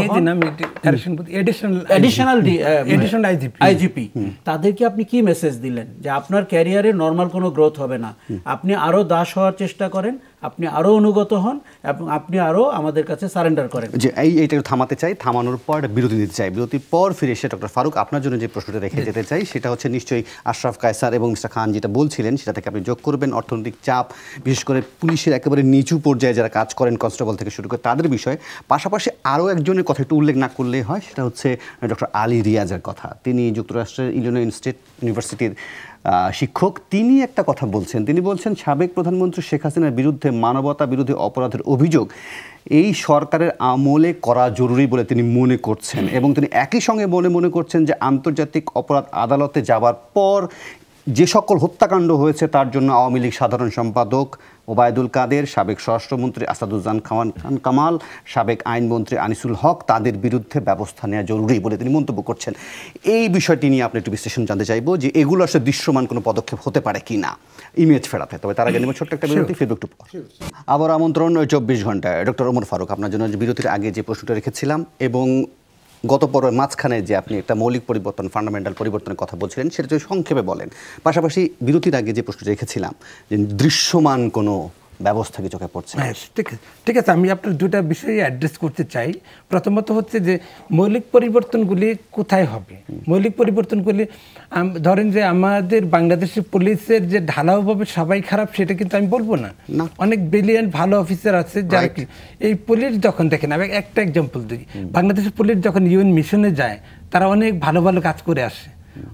আইজিপি, তাদেরকে আপনি কি মেসেজ দিলেন যে আপনার ক্যারিয়ারে নর্মাল কোনো গ্রোথ হবে না, আপনি আরো দাস হওয়ার চেষ্টা করেন, আপনি আরো অনুগত হন এবং আপনি আরো আমাদের কাছে সারেন্ডার করেন।
যে এইটা থামাতে চাই, থামানোর পর বিরতি দিতে চাই। বিরতির পর ফিরে এসে ডক্টর ফারুক, আপনার জন্য যে প্রশ্নটা রেখে যেতে চাই সেটা হচ্ছে নিশ্চয়ই আশরাফ কায়সার এবং মিস্টার খান যেটা বলছিলেন সেটা থেকে আপনি যোগ করবেন অর্থনৈতিক চাপ, বিশেষ করে পুলিশের একেবারে নিচু পর্যায়ে যারা কাজ করেন, কনস্টেবল থেকে শুরু করে তাদের বিষয়ে। পাশাপাশি আরও একজনের কথা একটু উল্লেখ না করলেই হয়, সেটা হচ্ছে ডক্টর আলী রিয়াজের কথা। তিনি যুক্তরাষ্ট্রের ইলিনয় স্টেট ইউনিভার্সিটির শিক্ষক। তিনি একটা কথা বলছেন, তিনি বলছেন সাবেক প্রধানমন্ত্রী শেখ হাসিনার বিরুদ্ধে মানবতা বিরোধী অপরাধের অভিযোগ এই সরকারের আমলে করা জরুরি বলে তিনি মনে করছেন, এবং তিনি একই সঙ্গে মনে করছেন যে আন্তর্জাতিক অপরাধ আদালতে যাবার পর যে সকল হত্যাকাণ্ড হয়েছে তার জন্য আওয়ামী লীগ সাধারণ সম্পাদক ওবায়দুল কাদের, সাবেক স্বরাষ্ট্রমন্ত্রী আসাদুজ্জামান খান কামাল, সাবেক আইনমন্ত্রী আনিসুল হক, তাদের বিরুদ্ধে ব্যবস্থা নেওয়া জরুরি বলে তিনি মন্তব্য করছেন। এই বিষয়টি নিয়ে আপনি একটু বিশ্লেষণ জানতে চাইবো যে এগুলো আসলে দৃশ্যমান কোনো পদক্ষেপ হতে পারে কি না ইমেজ ফেরাতে। তবে তার আগে নেব ছোট্ট একটা বিরতি, ফিরব একটু পর। আবার আমন্ত্রণ 24 ঘন্টায়। ডক্টর ওমর ফারুক, আপনার জন্য বিরতির আগে যে প্রশ্নটা রেখেছিলাম এবং গত পর্বের মাঝখানে যে আপনি একটা মৌলিক পরিবর্তন, ফান্ডামেন্টাল পরিবর্তনের কথা বলছিলেন, সেটা যদি সংক্ষেপে বলেন। পাশাপাশি বিরতির আগে যে প্রশ্নটা রেখেছিলাম যে দৃশ্যমান কোনো ব্যবস্থা কি চোখে পড়ছে?
হ্যাঁ, ঠিক আছে, আমি আপনার দুটা বিষয়ে অ্যাড্রেস করতে চাই। প্রথমত হচ্ছে যে মৌলিক পরিবর্তনগুলি কোথায় হবে। মৌলিক পরিবর্তনগুলি ধরেন যে আমাদের বাংলাদেশের পুলিশের যে ঢালাওভাবে সবাই খারাপ সেটা কিন্তু আমি বলবো না। অনেক ব্রিলিয়ান্ট ভালো অফিসার আছে যারা কি এই পুলিশ যখন দেখেন, আমি একটা এক্সাম্পল দিই, বাংলাদেশের পুলিশ যখন ইউএন মিশনে যায় তারা অনেক ভালো ভালো কাজ করে আসে,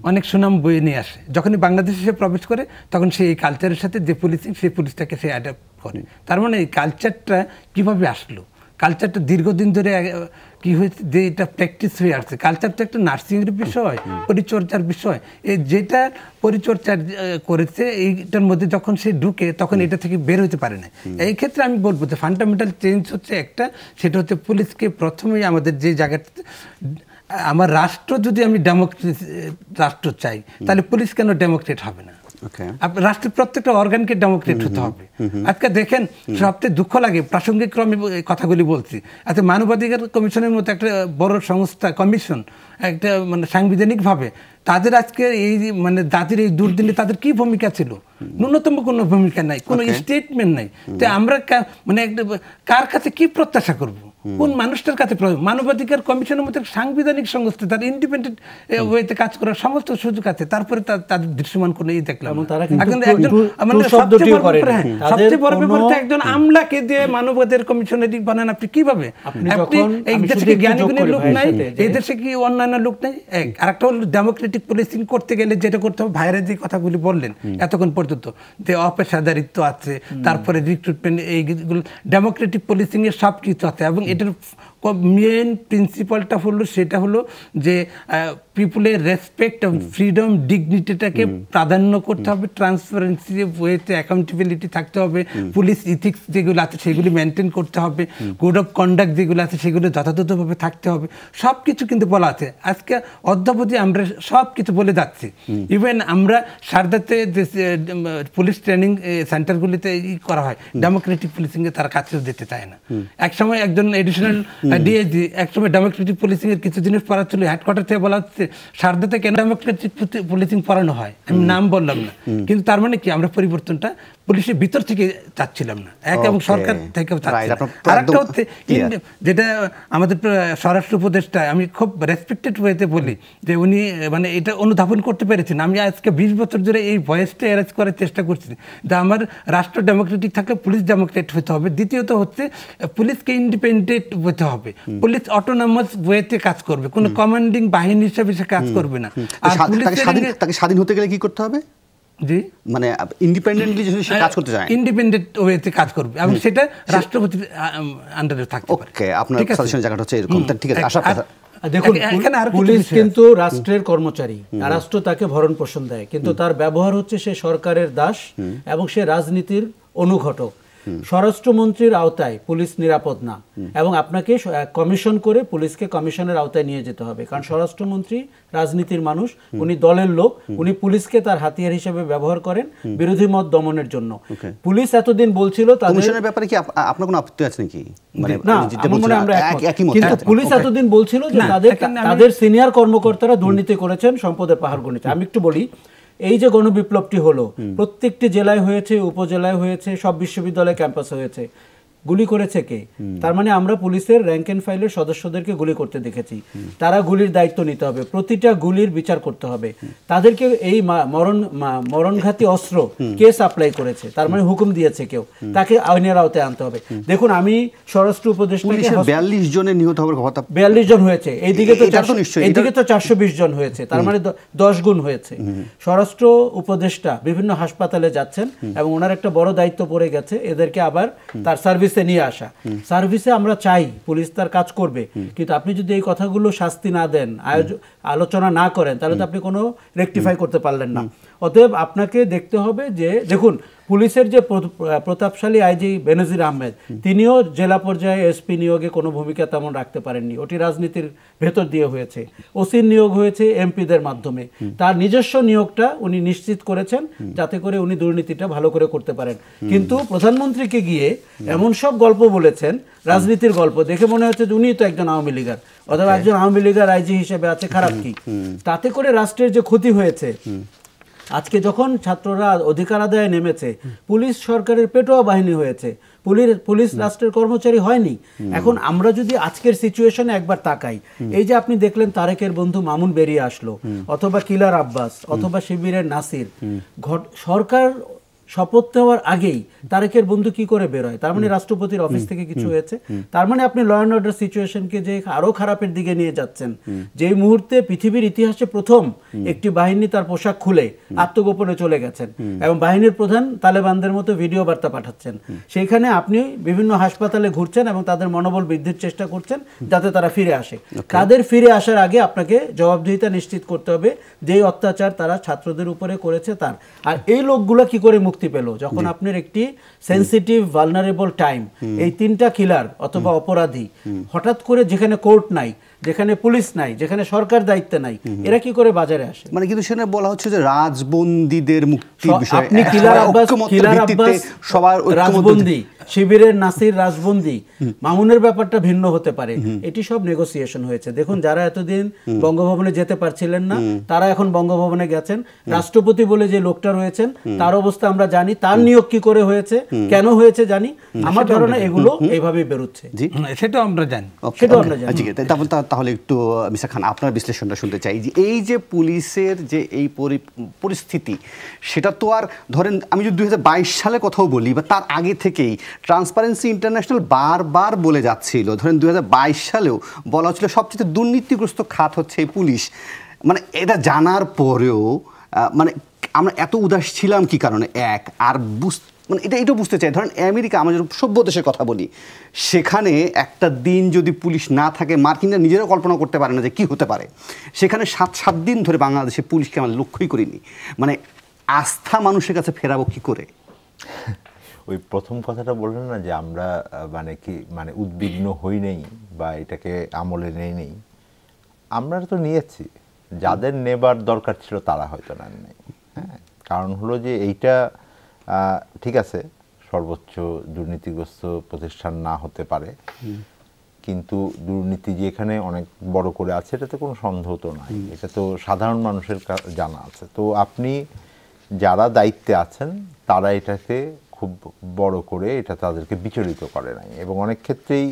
অনেক সুনাম বয়ে নিয়ে আসে। যখনই বাংলাদেশে সে প্রবেশ করে তখন সে এই কালচারের সাথে যে পুলিশিং, সেই পুলিশটাকে সে অ্যাডাপ্ট করে। তার মানে এই কালচারটা কীভাবে আসলো, কালচারটা দীর্ঘদিন ধরে কি হয়েছে যে এটা প্র্যাকটিস হয়ে আসছে। কালচারটা একটা নার্সিংয়ের বিষয়, পরিচর্যার বিষয়। এই যেটা পরিচর্যা করেছে এইটার মধ্যে যখন সে ঢুকে তখন এটা থেকে বের হতে পারে না। এই ক্ষেত্রে আমি বলবো যে ফান্ডামেন্টাল চেঞ্জ হচ্ছে একটা, সেটা হচ্ছে পুলিশকে প্রথমেই আমাদের যে জায়গাটা, আমার রাষ্ট্র যদি আমি ডেমোক্রেট রাষ্ট্র চাই তাহলে পুলিশ কেন ডেমোক্রেট হবে না? রাষ্ট্রের প্রত্যেকটা অর্গানকে ডেমোক্রেট হতে হবে। আজকে দেখেন সবচেয়ে দুঃখ লাগে, প্রাসঙ্গিক ক্রমে কথাগুলি বলছি, আচ্ছা মানবাধিকার কমিশনের মতো একটা বড় সংস্থা, কমিশন, একটা মানে সাংবিধানিকভাবে তাদের আজকে এই মানে জাতির এই দুর্দিনে তাদের কি ভূমিকা ছিল? ন্যূনতম কোনো ভূমিকা নাই, কোনো স্টেটমেন্ট নাই। তো আমরা মানে কার কাছে কি প্রত্যাশা করব? কোন মানুষটার কাছে? মানবাধিকার কমিশনের মতো সাংবিধানিক সংস্থা, তার ইন্ডিপেন্ডেন্ট ওয়েতে কাজ করার সমস্ত সুযোগ আছে, তারপরে তাদের দৃশ্যমান কোনো দেখলাম। সবচেয়ে বড় ব্যাপার হচ্ছে একজন আমলাকে দিয়ে মানবাধিকার কমিশনের বানান আপনি কিভাবে? আপনি এই দেশে কি জ্ঞানীগুণীর লোক নাই? এই দেশে কি অন্যান্য লোক নাই? আর একটা হল ডেমোক্রেটিক পুলিশিং করতে গেলে যেটা করতে হবে, ভাইরা যে কথাগুলি বললেন এতক্ষণ পর্যন্ত, যে অপেশাদারিত্ব আছে, তারপরে রিক্রুটমেন্ট, এইগুলো ডেমোক্রেটিক পুলিশিং এর সব কিছু আছে, এবং এটার মেন প্রিন্সিপালটা হলো সেটা হলো যে পিপুলের রেসপেক্ট, ফ্রিডম, ডিগনিটিটাকে প্রাধান্য করতে হবে, ট্রান্সপারেন্সি ওয়েতে অ্যাকাউন্টেবিলিটি থাকতে হবে, পুলিশ ইথিক্স যেগুলো আছে সেগুলি মেনটেন করতে হবে, কোড অফ কন্ডাক্ট যেগুলো আছে সেগুলো যথাযথভাবে থাকতে হবে, সব কিছু কিন্তু বলা আছে। আজকে অদ্যাবধি আমরা সব কিছু বলে যাচ্ছি। ইভেন আমরা সারদাতে যে পুলিশ ট্রেনিং সেন্টারগুলিতে করা হয়, ডেমোক্রেটিক পুলিশিংয়ে তারা কাছেও যেতে চায় না। একসময় একজন এডিশনাল ডিএজি একসময় ডেমোক্রেটিক পুলিশিংয়ের কিছু জিনিস পড়াচ্ছিল, হেডকোয়ার্টার থেকে বলা হচ্ছে সারদাতে কেন ডেমোক্রেটিক পুলিশিং পড়ানো হয়, আমি নাম বললাম না, কিন্তু তার মানে কি আমরা পরিবর্তনটা পুলিশের ভিতর থেকে চাচ্ছিলাম না, এবং সরকার থেকেও চাচ্ছিলাম। আর একটা হচ্ছে যেটা আমাদের স্বরাষ্ট্র উপদেষ্টা, আমি খুব রেসপেক্টেড ওয়েতে বলি যে উনি মানে এটা অনুধাবন করতে পেরেছেন। আমি আজকে 20 বছর ধরে এই ভয়েসটা এরেজ করার চেষ্টা করছি যে আমার রাষ্ট্র ডেমোক্রেটিক থাকলে পুলিশ ডেমোক্রেট হতে হবে। দ্বিতীয়ত হচ্ছে পুলিশকে ইন্ডিপেন্ডেন্ট হতে হবে, পুলিশ অটোনমাস ওয়েতে কাজ করবে, কোনো কমান্ডিং বাহিনী হিসেবে সে কাজ করবে না। আর
তাকে স্বাধীন হতে গেলে কি করতে হবে?
জি,
মানে ইন্ডিপেন্ডেন্টলি যদি সে কাজ করতে চায়,
ইন্ডিপেন্ডেন্ট ওয়েতে কাজ করবে এবং সেটা রাষ্ট্রপতির আন্ডারে থাকতে পারে।
ওকে, আপনার সাজেশন জায়গাটা হচ্ছে এরকম। ঠিক আছে, আশা
দেখুন, পুলিশ কিন্তু রাষ্ট্রের কর্মচারী, রাষ্ট্র তাকে ভরণ পোষণ দেয়, কিন্তু তার ব্যবহার হচ্ছে সে সরকারের দাস এবং সে রাজনীতির অনুঘটক। স্বরাষ্ট্রমন্ত্রীর আওতায় পুলিশ নিরাপদ না, এবং আপনাকে কমিশন করে পুলিশকে কমিশনের আওতায় নিয়ে যেতে হবে, কারণ স্বরাষ্ট্রমন্ত্রী রাজনীতির মানুষ, উনি দলের লোক, উনি পুলিশকে তার হাতিয়ার হিসেবে ব্যবহার করেন বিরোধী মত দমনের জন্য। পুলিশ এতদিন বলছিল কমিশনের ব্যাপারে কি আপনার কোনো আপত্তি আছে নাকি? না, কিন্তু পুলিশ এতদিন বলছিল যে তাদের সিনিয়র কর্মকর্তারা দুর্নীতি করেছেন, সম্পদের পাহাড় গণিতে। আমি একটু বলি, এই যে গণবিপ্লবটি হলো, প্রত্যেকটি জেলায় হয়েছে, উপজেলায় হয়েছে, সব বিশ্ববিদ্যালয় ক্যাম্পাসে হয়েছে। গুলি করেছে কে? তার মানে আমরা পুলিশের র্যাঙ্ক এন্ড ফাইলের সদস্যদেরকে গুলি করতে দেখেছি। তারা গুলির দায়িত্ব নিতে হবে, প্রতিটা গুলির বিচার করতে হবে। তাদেরকে এই মরণঘাতী অস্ত্র কে সাপ্লাই করেছে, তার মানে হুকুম দিয়েছে কেউ, তাকে আইনের আওতায় আনতে হবে। দেখুন, আমি স্বরাষ্ট্র উপদেষ্টাকে
42 জনের নিহত হওয়ার কথা,
42 জন হয়েছে, এইদিকে তো 420 জন হয়েছে, তার মানে 10 গুণ হয়েছে। স্বরাষ্ট্র উপদেষ্টা বিভিন্ন হাসপাতালে যাচ্ছেন এবং ওনার একটা বড় দায়িত্ব পড়ে গেছে, এদেরকে আবার তার সার্ভিস নিয়ে আসা। সার্ভিসে আমরা চাই পুলিশ তার কাজ করবে, কিন্তু আপনি যদি এই কথাগুলো শাস্তি না দেন, আলোচনা না করেন, তাহলে তো আপনি কোনো রেকটিফাই করতে পারলেন না। অতএব আপনাকে দেখতে হবে যে, দেখুন, পুলিশের যে প্রতাপশালী আইজি বেনজির আহমেদ, তিনিও জেলা পর্যায়ে এসপি নিয়োগে কোনো ভূমিকা তেমন রাখতে পারেননি, ওটি রাজনীতির ভেতর দিয়ে হয়েছে। ওসির নিয়োগ হয়েছে এমপিদের মাধ্যমে, তার নিজস্ব নিয়োগটা উনি নিশ্চিত করেছেন যাতে করে উনি দুর্নীতিটা ভালো করে করতে পারেন। কিন্তু প্রধানমন্ত্রীকে গিয়ে এমন সব গল্প বলেছেন, রাজনীতির গল্প, দেখে মনে হচ্ছে যে উনি তো একজন আওয়ামী লীগার, অথবা একজন আওয়ামী লীগার আইজি হিসেবে আছে, খারাপ কি? তাতে করে রাষ্ট্রের যে ক্ষতি হয়েছে, আজকে যখন ছাত্ররা অধিকার আদায়ে নেমেছে, পুলিশ সরকারের পেটোয়া বাহিনী হয়েছে, পুলিশ রাষ্ট্রের কর্মচারী হয়নি। এখন আমরা যদি আজকের সিচুয়েশনে একবার তাকাই, এই যে আপনি দেখলেন তারেকের বন্ধু মামুন বেরিয়ে আসলো, অথবা কিলার আব্বাস, অথবা শিবিরের নাসির, সরকার শপথ নেওয়ার আগেই তারেকের বন্ধু কি করে বেরোয়, তার মানে রাষ্ট্রপতির অফিস থেকে কিছু হয়েছে। তার মানে আপনি ল অ্যান্ড অর্ডার সিচুয়েশনকে যে আরো খারাপের দিকে নিয়ে যাচ্ছেন। যেই মুহূর্তে পৃথিবীর ইতিহাসে প্রথম একটি বাহিনী তার পোশাক খুলে আত্মগোপনে চলে গেছেন এবং বাহিনীর প্রধান তালেবানদের মতো ভিডিও বার্তা পাঠাচ্ছেন, সেইখানে আপনি বিভিন্ন হাসপাতালে ঘুরছেন এবং তাদের মনোবল বৃদ্ধির চেষ্টা করছেন যাতে তারা ফিরে আসে। তাদের ফিরে আসার আগে আপনাকে জবাবদিহিতা নিশ্চিত করতে হবে যেই অত্যাচার তারা ছাত্রদের উপরে করেছে তার। আর এই লোকগুলো কি করে মুক্তি পেল? যখন আপনার একটি সেনসিটিভ ভালনারেবল টাইম, এই তিনটা কিলার অথবা অপরাধী হঠাৎ করে, যেখানে কোর্ট নাই, যেখানে পুলিশ নাই, যেখানে সরকার দায়িত্বে নাই, এরা কি করে বাজারে আসে?
মানে কিন্তু সেখানে বলা হচ্ছে যে রাজবন্দীদের মুক্তির বিষয়ে
আপনি কিলার আব্বাস সবার রাজবন্দী, শিবিরের নাসির রাজবন্দী, মামুনের ব্যাপারটা ভিন্ন হতে পারে। এটি সব নেগোসিয়েশন হয়েছে। দেখুন, যারা এতদিন বঙ্গভবনে যেতে পারছিলেন না, তারা এখন বঙ্গভবনে গেছেন। রাষ্ট্রপতি বলে যে লোকটা রয়েছেন, তার অবস্থা আমরা জানি, তার নিয়োগ কি করে হয়েছে, কেন হয়েছে জানি। আমার ধারণা এগুলো এইভাবেই বেরোচ্ছে।
সেটাও আমরা জানি,
সেটাও আমরা জানি।
তাহলে একটু মিসা খান, আপনার বিশ্লেষণটা শুনতে চাই যে এই যে পুলিশের যে এই পরিস্থিতি, সেটা তো আর ধরেন আমি যদি 2022 সালে কথাও বলি বা তার আগে থেকেই ট্রান্সপারেন্সি ইন্টারন্যাশনাল বারবার বলে যাচ্ছিল, ধরেন 2022 সালেও বলা হচ্ছিল সবচেয়ে দুর্নীতিগ্রস্ত খাত হচ্ছে এই পুলিশ। মানে এটা জানার পরেও মানে আমরা এত উদাস ছিলাম কি কারণে? এক, আর মানে এটা বুঝতে চাই, ধরেন আমেরিকা, আমরা যদি সভ্য দেশের কথা বলি, সেখানে একটা দিন যদি পুলিশ না থাকে, মার্কিনরা নিজেরাও কল্পনা করতে পারে না যে কী হতে পারে। সেখানে 7 দিন ধরে বাংলাদেশে পুলিশকে আমরা লক্ষ্যই করিনি। মানে আস্থা মানুষের কাছে ফেরাবো কী করে?
ওই প্রথম কথাটা বললেন না যে আমরা মানে উদ্বিগ্ন হই নেই বা এটাকে আমলে নেই, আমরা তো নিয়েছি, যাদের নেবার দরকার ছিল তারা হয়তো নেন নাই। হ্যাঁ, কারণ হলো যে এইটা ঠিক আছে, সর্বোচ্চ দুর্নীতিগ্রস্ত প্রতিষ্ঠান না হতে পারে, কিন্তু দুর্নীতি যে এখানে অনেক বড় করে আছে এটাতে কোনো সন্দেহ তো নাই, এটা তো সাধারণ মানুষের জানা আছে। তো আপনি যারা দায়িত্বে আছেন তারা এটাকে খুব বড় করে এটা তাদেরকে বিচলিত করে নাই, এবং অনেক ক্ষেত্রেই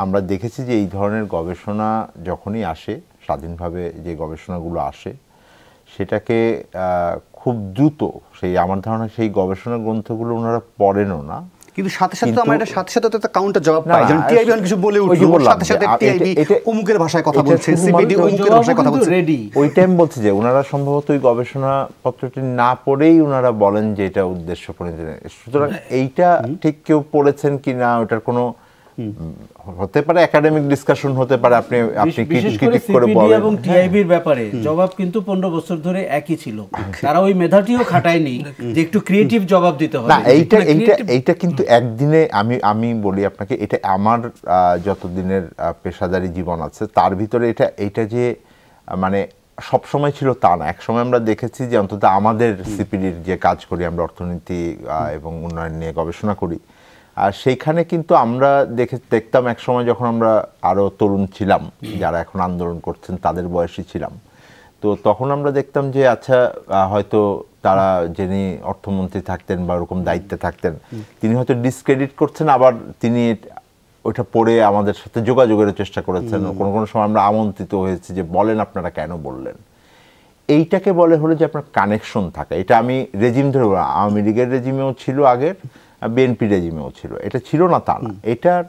আমরা দেখেছি যে এই ধরনের গবেষণা যখনই আসে, স্বাধীনভাবে যে গবেষণাগুলো আসে, সেটাকে খুব দ্রুত আমার ধারণা সেই গবেষণা গ্রন্থগুলো ওনারা পড়েনও না,
কিন্তু সাথে সাথে আমরা এটা সাথে সাথে তো কাউন্টার জবাব পাই। যেমন টিআইবি কিছু বলে উঠলো, সাথে সাথে টিআইবি অমুকের ভাষায় কথা বলছে, সিপিডি অমুকের ভাষায় কথা বলছে, রেডি।
ওই টাইম বলছে যে ওনারা সম্ভবত ওই গবেষণাপত্রটি না পড়েই ওনারা বলেন যে এটা উদ্দেশ্য প্রণীত। সুতরাং এইটা ঠিক কেউ পড়েছেন কি না ওটার কোনো হতে পারে, একাডেমিক ডিসকাশন হতে পারে, আপনি ক্রিটিক করে বলেন।
এবং টিআইবির ব্যাপারে জবাব কিন্তু 15 বছর ধরে একই ছিল, তারা ওই মেধাটিও খাটায়নি যে একটু ক্রিয়েটিভ জবাব দিতে হবে।
না, এইটা কিন্তু একদিনে আমি বলি আপনাকে, এটা আমার যতদিনের পেশাদারি জীবন আছে তার ভিতরে এটা যে মানে সবসময় ছিল তা না। একসময় আমরা দেখেছি যে অন্তত আমাদের সিপিডির যে কাজ করি, আমরা অর্থনীতি এবং উন্নয়ন নিয়ে গবেষণা করি, আর সেইখানে কিন্তু আমরা দেখতাম এক সময় যখন আমরা আরও তরুণ ছিলাম, যারা এখন আন্দোলন করছেন তাদের বয়সী ছিলাম, তো তখন আমরা দেখতাম যে আচ্ছা হয়তো তারা যিনি অর্থমন্ত্রী থাকতেন বা ওরকম দায়িত্বে থাকতেন, তিনি হয়তো ডিসক্রেডিট করছেন, আবার তিনি ওইটা পড়ে আমাদের সাথে যোগাযোগের চেষ্টা করেছেন। কোনো কোনো সময় আমরা আমন্ত্রিত হয়েছি যে বলেন আপনারা কেন বললেন। এইটাকে বলে হলো যে আপনার কানেকশন থাকে। এটা আমি রেজিম ধরে, আওয়ামী লীগের রেজিমেও ছিল, আগের বিএনপি রেজিমেও ছিল, এটা ছিল না তা না। এটার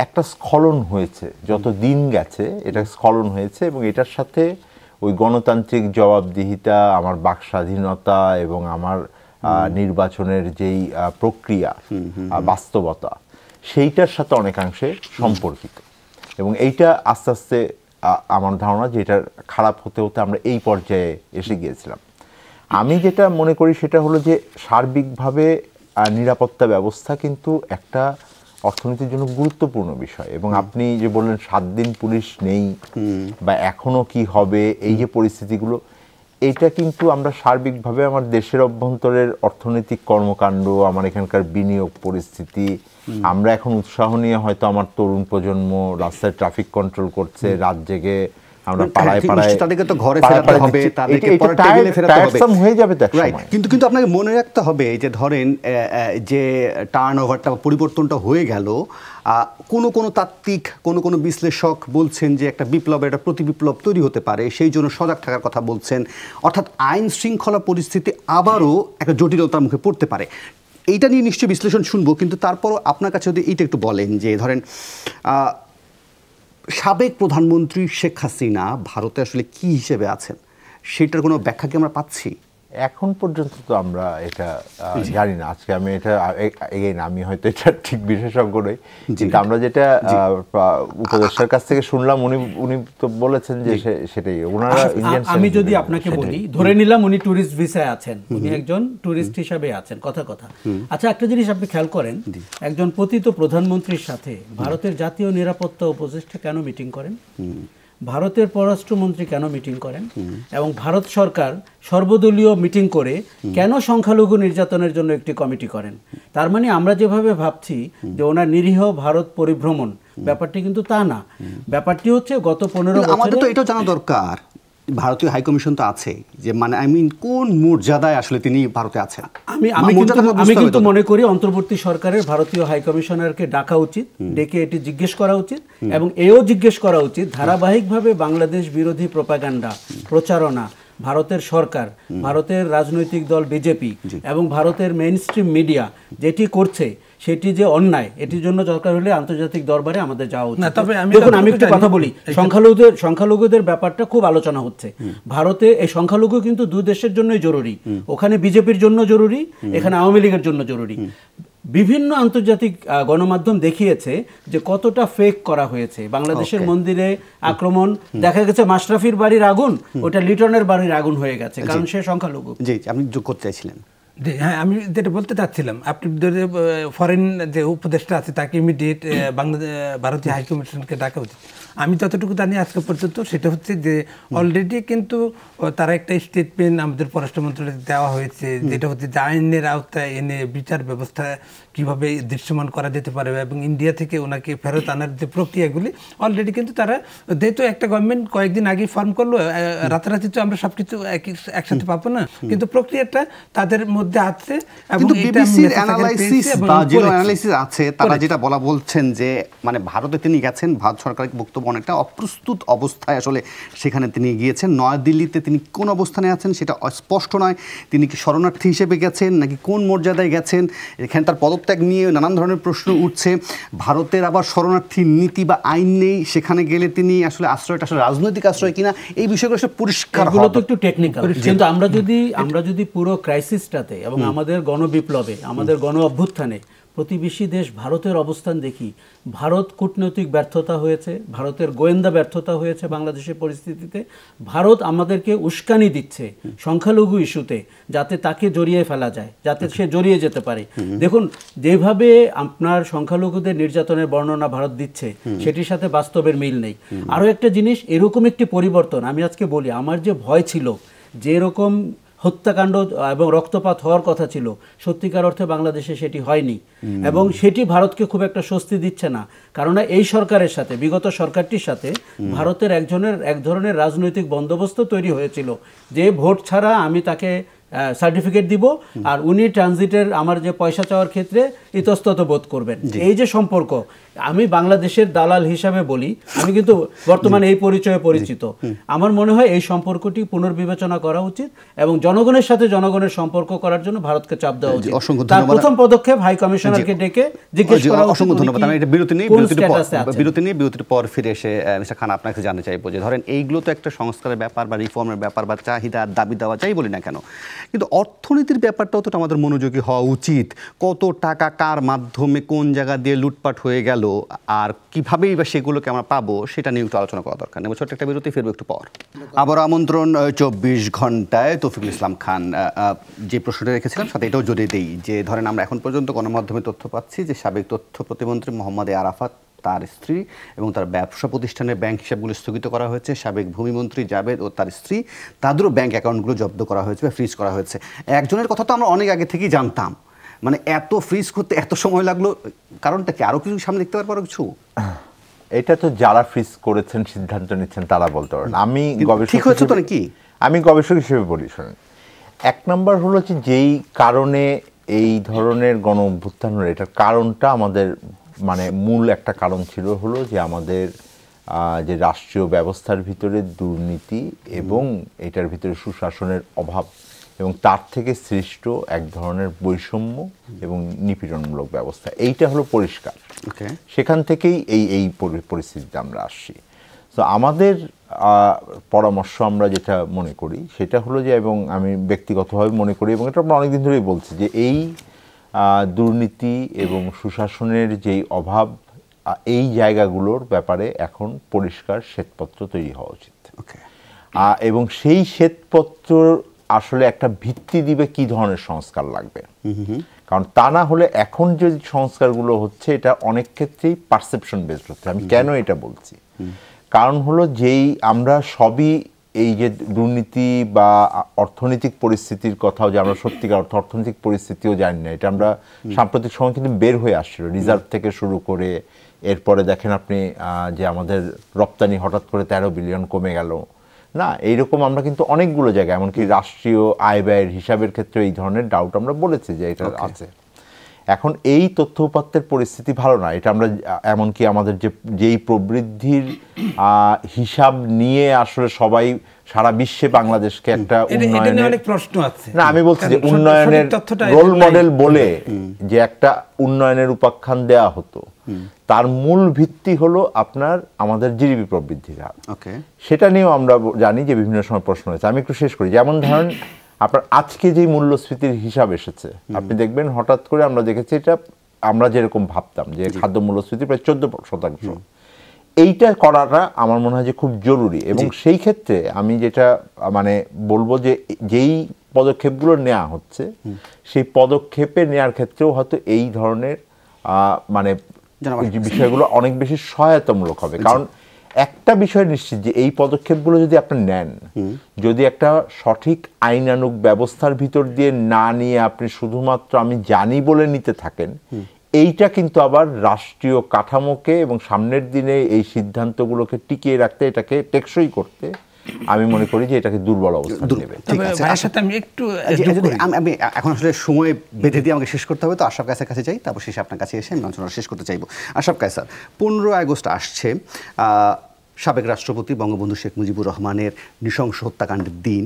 একটা স্খলন হয়েছে, যত দিন গেছে এটা স্খলন হয়েছে, এবং এটার সাথে ওই গণতান্ত্রিক জবাবদিহিতা, আমার বাক স্বাধীনতা এবং আমার নির্বাচনের যেই প্রক্রিয়া, বাস্তবতা, সেইটার সাথে অনেকাংশে সম্পর্কিত। এবং এইটা আস্তে আস্তে আমার ধারণা যে এটা খারাপ হতে হতে আমরা এই পর্যায়ে এসে গিয়েছিলাম। আমি যেটা মনে করি সেটা হলো যে সার্বিকভাবে নিরাপত্তা ব্যবস্থা কিন্তু একটা অর্থনীতির জন্য গুরুত্বপূর্ণ বিষয়। এবং আপনি যে বললেন 7 দিন পুলিশ নেই বা এখনো কি হবে, এই যে পরিস্থিতিগুলো, এটা কিন্তু আমরা সার্বিকভাবে আমার দেশের অভ্যন্তরের অর্থনৈতিক কর্মকাণ্ড, আমার এখানকার বিনিয়োগ পরিস্থিতি, আমরা এখন উৎসাহ নিয়ে হয়তো আমার তরুণ প্রজন্ম রাস্তায় ট্রাফিক কন্ট্রোল করছে, রাত জেগে আমরা পাড়ায় পাড়ায়,
তাদেরকে তো ঘরে ফেরাতে হবে, তাদেরকে পরে টেবিলে ফেরাতে হবে,
হয়ে যাবে তো এক সময়।
কিন্তু আপনাকে মনে রাখতে হবে যে ধরেন যে টার্নওভারটা পরিবর্তনটা হয়ে গেল, কোনো তাত্ত্বিক কোনো বিশ্লেষক বলছেন যে একটা বিপ্লবের একটা প্রতিবিপ্লব তৈরি হতে পারে, সেই জন্য সজাগ থাকার কথা বলছেন। অর্থাৎ আইন শৃঙ্খলা পরিস্থিতি আবারও একটা জটিলতার মুখে পড়তে পারে। এইটা নিয়ে নিশ্চয়ই বিশ্লেষণ শুনবো, কিন্তু তারপরও আপনার কাছে যদি এইটা একটু বলেন যে ধরেন সাবেক প্রধানমন্ত্রী শেখ হাসিনা ভারতে আসলে কি হিসেবে আছেন, সেটার কোনো ব্যাখ্যা কি আমরা পাচ্ছি?
এখন পর্যন্ত তো আমরা এটা জানি না। আজকে আমি এটা আমি হয়তো এটা ঠিক বিশেষজ্ঞ নই, কিন্তু আমরা যেটা উপদেষ্টার কাছ থেকে শুনলাম, উনি তো বলেছেন যে সেটাই ওনারা ইন্ডিয়ান।
আমি যদি আপনাকে বলি, ধরে নিলাম উনি ট্যুরিস্ট ভিসায় আছেন, উনি একজন ট্যুরিস্ট হিসাবে আছেন, কথা। আচ্ছা, একটা জিনিস আপনি খেয়াল করেন, একজন পতিত প্রধানমন্ত্রীর সাথে ভারতের জাতীয় নিরাপত্তা উপদেষ্টা কেন মিটিং করেন, ভারতের পররাষ্ট্রমন্ত্রী কেন মিটিং করেন, এবং ভারত সরকার সর্বদলীয় মিটিং করে কেন সংখ্যালঘু নির্যাতনের জন্য একটি কমিটি করেন? তার মানে আমরা যেভাবে ভাবছি যে ওনার নিরীহ ভারত পরিভ্রমণ, ব্যাপারটি কিন্তু তা না। ব্যাপারটি হচ্ছে গত 15 বছরে
আমাদের তো এটাও জানা দরকার, ভারতীয় হাইকমিশন তো আছে, যে মানে কোন মর্যাদায় আসলে তিনি ভারতে আছেন।
আমি কিন্তু মনে করি অন্তর্বর্তী সরকারের ভারতীয় হাইকমিশনারকে ডাকা উচিত, ডেকে এটি জিজ্ঞেস করা উচিত, এবং এও জিজ্ঞেস করা উচিত ধারাবাহিকভাবে বাংলাদেশ বিরোধী প্রোপাগান্ডা, প্রচারণা ভারতের সরকার, ভারতের রাজনৈতিক দল বিজেপি এবং ভারতের মেইন স্ট্রিম মিডিয়া যেটি করছে সেটি যে অন্যায়, এটির জন্য দরকার হলে আন্তর্জাতিক দরবারে আমাদের যাওয়া উচিত। দেখুন আমি একটু কথা বলি, সংখ্যালঘুদের ব্যাপারটা খুব আলোচনা হচ্ছে ভারতে। এই সংখ্যালঘু কিন্তু দুই দেশের জন্যই জরুরি, ওখানে বিজেপির জন্য জরুরি, এখানে আওয়ামী লীগের জন্য জরুরি। বিভিন্ন আন্তর্জাতিক গণমাধ্যম দেখিয়েছে যে কতটা ফেক করা হয়েছে। বাংলাদেশের মন্দিরে আক্রমণ, দেখা গেছে মাশরাফির বাড়ির আগুন ওটা লিটনের বাড়ির আগুন হয়ে গেছে, কারণ সে সংখ্যালঘু।
জি, আপনি যোগ করতে চাইছিলেন?
হ্যাঁ, আমি যেটা বলতে চাচ্ছিলাম, আপনি ফরেন যে উপদেষ্টা আছে তাকে ইমিডিয়েট ভারতীয় হাইকমিশনকে ডাকা উচিত। আমি যতটুকু জানি আজকে পর্যন্ত সেটা হচ্ছে যে অলরেডি কিন্তু তারা একটা স্টেটমেন্ট আমাদের পররাষ্ট্র মন্ত্রণালয়ে দেওয়া হয়েছে, যেটা হচ্ছে যে আইনের আওতায় এনে বিচার ব্যবস্থা কিভাবে দৃশ্যমান করা যেতে পারে এবং ইন্ডিয়া থেকে ওনাকে ফেরত আনার যে প্রক্রিয়াগুলি অলরেডি কিন্তু তারা, যেহেতু একটা গভর্নমেন্ট কয়েকদিন আগে ফর্ম করলো, রাতারাতি তো আমরা সবকিছু একসাথে পাবো না, কিন্তু প্রক্রিয়াটা তাদের মধ্যে আছে। এবং
বিবিসির অ্যানালাইসিস বা জিরো অ্যানালাইসিস আছে, তারা যেটা বলছেন যে মানে ভারতে তিনি গেছেন, ভারত সরকারের বক্তব্য অনেকটা অপ্রস্তুত অবস্থায় আসলে সেখানে তিনি গিয়েছেন। নয়াদিল্লিতে তিনি কোন অবস্থানে আছেন সেটা স্পষ্ট নয়। তিনি কি শরণার্থী হিসেবে গেছেন নাকি কোন মর্যাদায় গেছেন, এখানে তার পদত্যাগ নিয়ে নানান ধরনের প্রশ্ন উঠছে। ভারতের আবার শরণার্থী নীতি বা আইন নেই, সেখানে গেলে তিনি আসলে আশ্রয়টা আসলে রাজনৈতিক আশ্রয় কিনা, এই বিষয়গুলো আসলে পরিষ্কার হওয়া তো একটু টেকনিক্যাল।
কিন্তু আমরা যদি পুরো ক্রাইসিসটাতে এবং আমাদের গণবিপ্লবে, আমাদের গণ অভ্যুত্থানে প্রতিবেশী দেশ ভারতের অবস্থান দেখি, ভারত কূটনৈতিক ব্যর্থতা হয়েছে, ভারতের গোয়েন্দা ব্যর্থতা হয়েছে বাংলাদেশের পরিস্থিতিতে। ভারত আমাদেরকে উস্কানি দিচ্ছে সংখ্যালঘু ইস্যুতে, যাতে তাকে জড়িয়ে ফেলা যায়, যাতে সে জড়িয়ে যেতে পারে। দেখুন যেভাবে আপনার সংখ্যালঘুদের নির্যাতনের বর্ণনা ভারত দিচ্ছে, সেটির সাথে বাস্তবের মিল নেই। আরও একটা জিনিস, এরকম একটি পরিবর্তন আমি আজকে বলি, আমার যে ভয় ছিল, যেরকম হত্যাকাণ্ড এবং রক্তপাত হওয়ার কথা ছিল, সত্যিকার অর্থে বাংলাদেশে সেটি হয়নি এবং সেটি ভারতকে খুব একটা স্বস্তি দিচ্ছে না। কারণ এই সরকারের সাথে, বিগত সরকারটির সাথে ভারতের এক ধরনের রাজনৈতিক বন্দোবস্ত তৈরি হয়েছিল যে ভোট ছাড়া আমি তাকে সার্টিফিকেট দিব আর উনি ট্রানজিটের আমার যে পয়সা চাওয়ার ক্ষেত্রে ইতস্তত বোধ করবেন। এই যে সম্পর্ক, আমি বাংলাদেশের দালাল হিসাবে বলি, আমি কিন্তু বর্তমানে এই পরিচয়ে পরিচিত। আমার মনে হয় এই সম্পর্কটি পুনর্বিবেচনা করা উচিত এবং জনগণের সাথে জনগণের সম্পর্ক করার জন্য ভারতকে চাপ দেওয়া উচিত। তার প্রথম পদক্ষেপ হাই কমিশনারকে ডেকে জিজ্ঞেস করা উচিত।
অসংখ্য ধন্যবাদ। আমি এটা বিরতির পর ফিরে এসে মিস্টার খান আপনাকে জানতে চাইবো যে ধরেন এইগুলো তো একটা সংস্কারের ব্যাপার বা রিফর্মের ব্যাপার বা চাহিদা দাবি দেওয়া যাই বলি না কেন, কিন্তু অর্থনীতির ব্যাপারটাও তো আমাদের মনোযোগী হওয়া উচিত। কত টাকা কার মাধ্যমে কোন জায়গা দিয়ে লুটপাট হয়ে গেল আর কিভাবেই বা সেগুলোকে আমরা পাবো, সেটা নিয়ে একটু আলোচনা করা দরকার। ছোট্ট একটা বিরতি, ফিরবো একটু পর। আবার আমন্ত্রণ 24 ঘন্টায়। তৌফিকুল ইসলাম খান, যে প্রশ্নটা রেখেছিলাম সাথে এটাও জড়িয়ে দেই যে ধরেন আমরা এখন পর্যন্ত গণমাধ্যমে তথ্য পাচ্ছি যে সাবেক তথ্য প্রতিমন্ত্রী মোহাম্মদ আরাফাত, তার স্ত্রী এবং তার ব্যবসা প্রতিষ্ঠানের ব্যাংক হিসাবগুলো স্থগিত করা হয়েছে। সাবেক ভূমিমন্ত্রী জাবেদ ও তার স্ত্রী, তাদেরও ব্যাংক অ্যাকাউন্টগুলো জব্দ করা হয়েছে বা ফ্রিজ করা হয়েছে। একজনের কথা তো আমরা অনেক আগে থেকেই জানতাম, মানে এত ফ্রিজ করতে এত সময় লাগলো, কারণটা কি? আরও কিছু সামনে দেখতে পারবো কিছু?
এটা তো যারা ফ্রিজ করেছেন, সিদ্ধান্ত নিচ্ছেন তারা বলতে পারেন। আমি গবেষক হিসেবে বলি, শোনেন, এক নম্বর হলো যেই কারণে এই ধরনের গণ অভ্যুত্থান হলো, এটার কারণটা আমাদের মানে মূল একটা কারণ ছিল হলো যে আমাদের যে রাষ্ট্রীয় ব্যবস্থার ভিতরে দুর্নীতি এবং এটার ভিতরে সুশাসনের অভাব এবং তার থেকে সৃষ্ট এক ধরনের বৈষম্য এবং নিপীড়নমূলক ব্যবস্থা, এইটা হলো পরিষ্কার। সেখান থেকেই এই পরিস্থিতিতে আমরা আসছি। তো আমাদের পরামর্শ আমরা যেটা মনে করি সেটা হলো যে, এবং আমি ব্যক্তিগতভাবে মনে করি এবং এটা আমরা অনেকদিন ধরেই বলছি, যে এই দুর্নীতি এবং সুশাসনের যেই অভাব, এই জায়গাগুলোর ব্যাপারে এখন পরিষ্কার শ্বেতপত্র তৈরি হওয়া উচিত। এবং সেই শ্বেতপত্র আসলে একটা ভিত্তি দিবে কি ধরনের সংস্কার লাগবে। কারণ তা না হলে এখন যে সংস্কারগুলো হচ্ছে এটা অনেক ক্ষেত্রেই পারসেপশন বেসড হচ্ছে। আমি কেন এটা বলছি, কারণ হলো যেই আমরা সবই এই যে দুর্নীতি বা অর্থনৈতিক পরিস্থিতির কথাও, যে আমরা সত্যিকার অর্থনৈতিক পরিস্থিতিও জানি না, এটা আমরা সাম্প্রতিক সময় কিন্তু বের হয়ে আসছিল, রিজার্ভ থেকে শুরু করে এরপরে দেখেন আপনি যে আমাদের রপ্তানি হঠাৎ করে 13 বিলিয়ন কমে গেল না, এইরকম আমরা কিন্তু অনেকগুলো জায়গায়, এমনকি রাষ্ট্রীয় আয় ব্যয়ের হিসাবের ক্ষেত্রে এই ধরনের ডাউট আমরা বলেছি যে এটা আছে। এখন এই তথ্য উপাত্তের পরিস্থিতি ভালো না, এটা আমরা এমনকি আমাদের যেই প্রবৃদ্ধির হিসাব নিয়ে আসলে সবাই সারা বিশ্বে বাংলাদেশকে একটা উন্নয়নের
অনেক প্রশ্ন আছে
না, আমি বলছি যে উন্নয়নের রোল মডেল বলে যে একটা উন্নয়নের উপাখ্যান দেয়া হতো, তার মূল ভিত্তি হলো আপনার আমাদের জিডিপি প্রবৃদ্ধির হার। সেটা নিয়েও আমরা জানি যে বিভিন্ন সময় প্রশ্ন হয়েছে। আমি একটু শেষ করি। যেমন ধরেন আপনার আজকে যেই মূল্যস্ফীতির হিসাব এসেছে, আপনি দেখবেন হঠাৎ করে আমরা দেখেছি এটা আমরা যেরকম ভাবতাম যে খাদ্য মূল্যস্ফীতি প্রায় 14%, এইটা করাটা আমার মনে হয় যে খুব জরুরি। এবং সেই ক্ষেত্রে আমি যেটা মানে বলবো যে যেই পদক্ষেপগুলো নেওয়া হচ্ছে সেই পদক্ষেপে নেওয়ার ক্ষেত্রেও হয়তো এই ধরনের মানে বিষয়গুলো অনেক বেশি সহায়তামূলক হবে। কারণ একটা বিষয় নিশ্চিত যে এই পদক্ষেপগুলো যদি আপনি নেন, যদি একটা সঠিক আইনানুগ ব্যবস্থার ভিতর দিয়ে না নিয়ে আপনি শুধুমাত্র আমি জানি বলে নিতে থাকেন, এইটা কিন্তু আবার রাষ্ট্রীয় কাঠামোকে এবং সামনের দিনে এই সিদ্ধান্তগুলোকে টিকিয়ে রাখতে, এটাকে টেকসই করতে আমি মনে করি যে এটাকে দুর্বল অবস্থা দেবে।
আমি একটু
আমি এখন আসলে সময় বেঁধে দিয়ে আমাকে শেষ করতে হবে, তো আশরাফ কায়সার কাছে যাই, তারপর শেষে আপনার কাছে এসে আমি আলোচনা শেষ করতে চাইবো। আশরাফ কায়সার, 15 আগস্ট আসছে, সাবেক রাষ্ট্রপতি বঙ্গবন্ধু শেখ মুজিবুর রহমানের নৃশংস হত্যাকাণ্ডের দিন।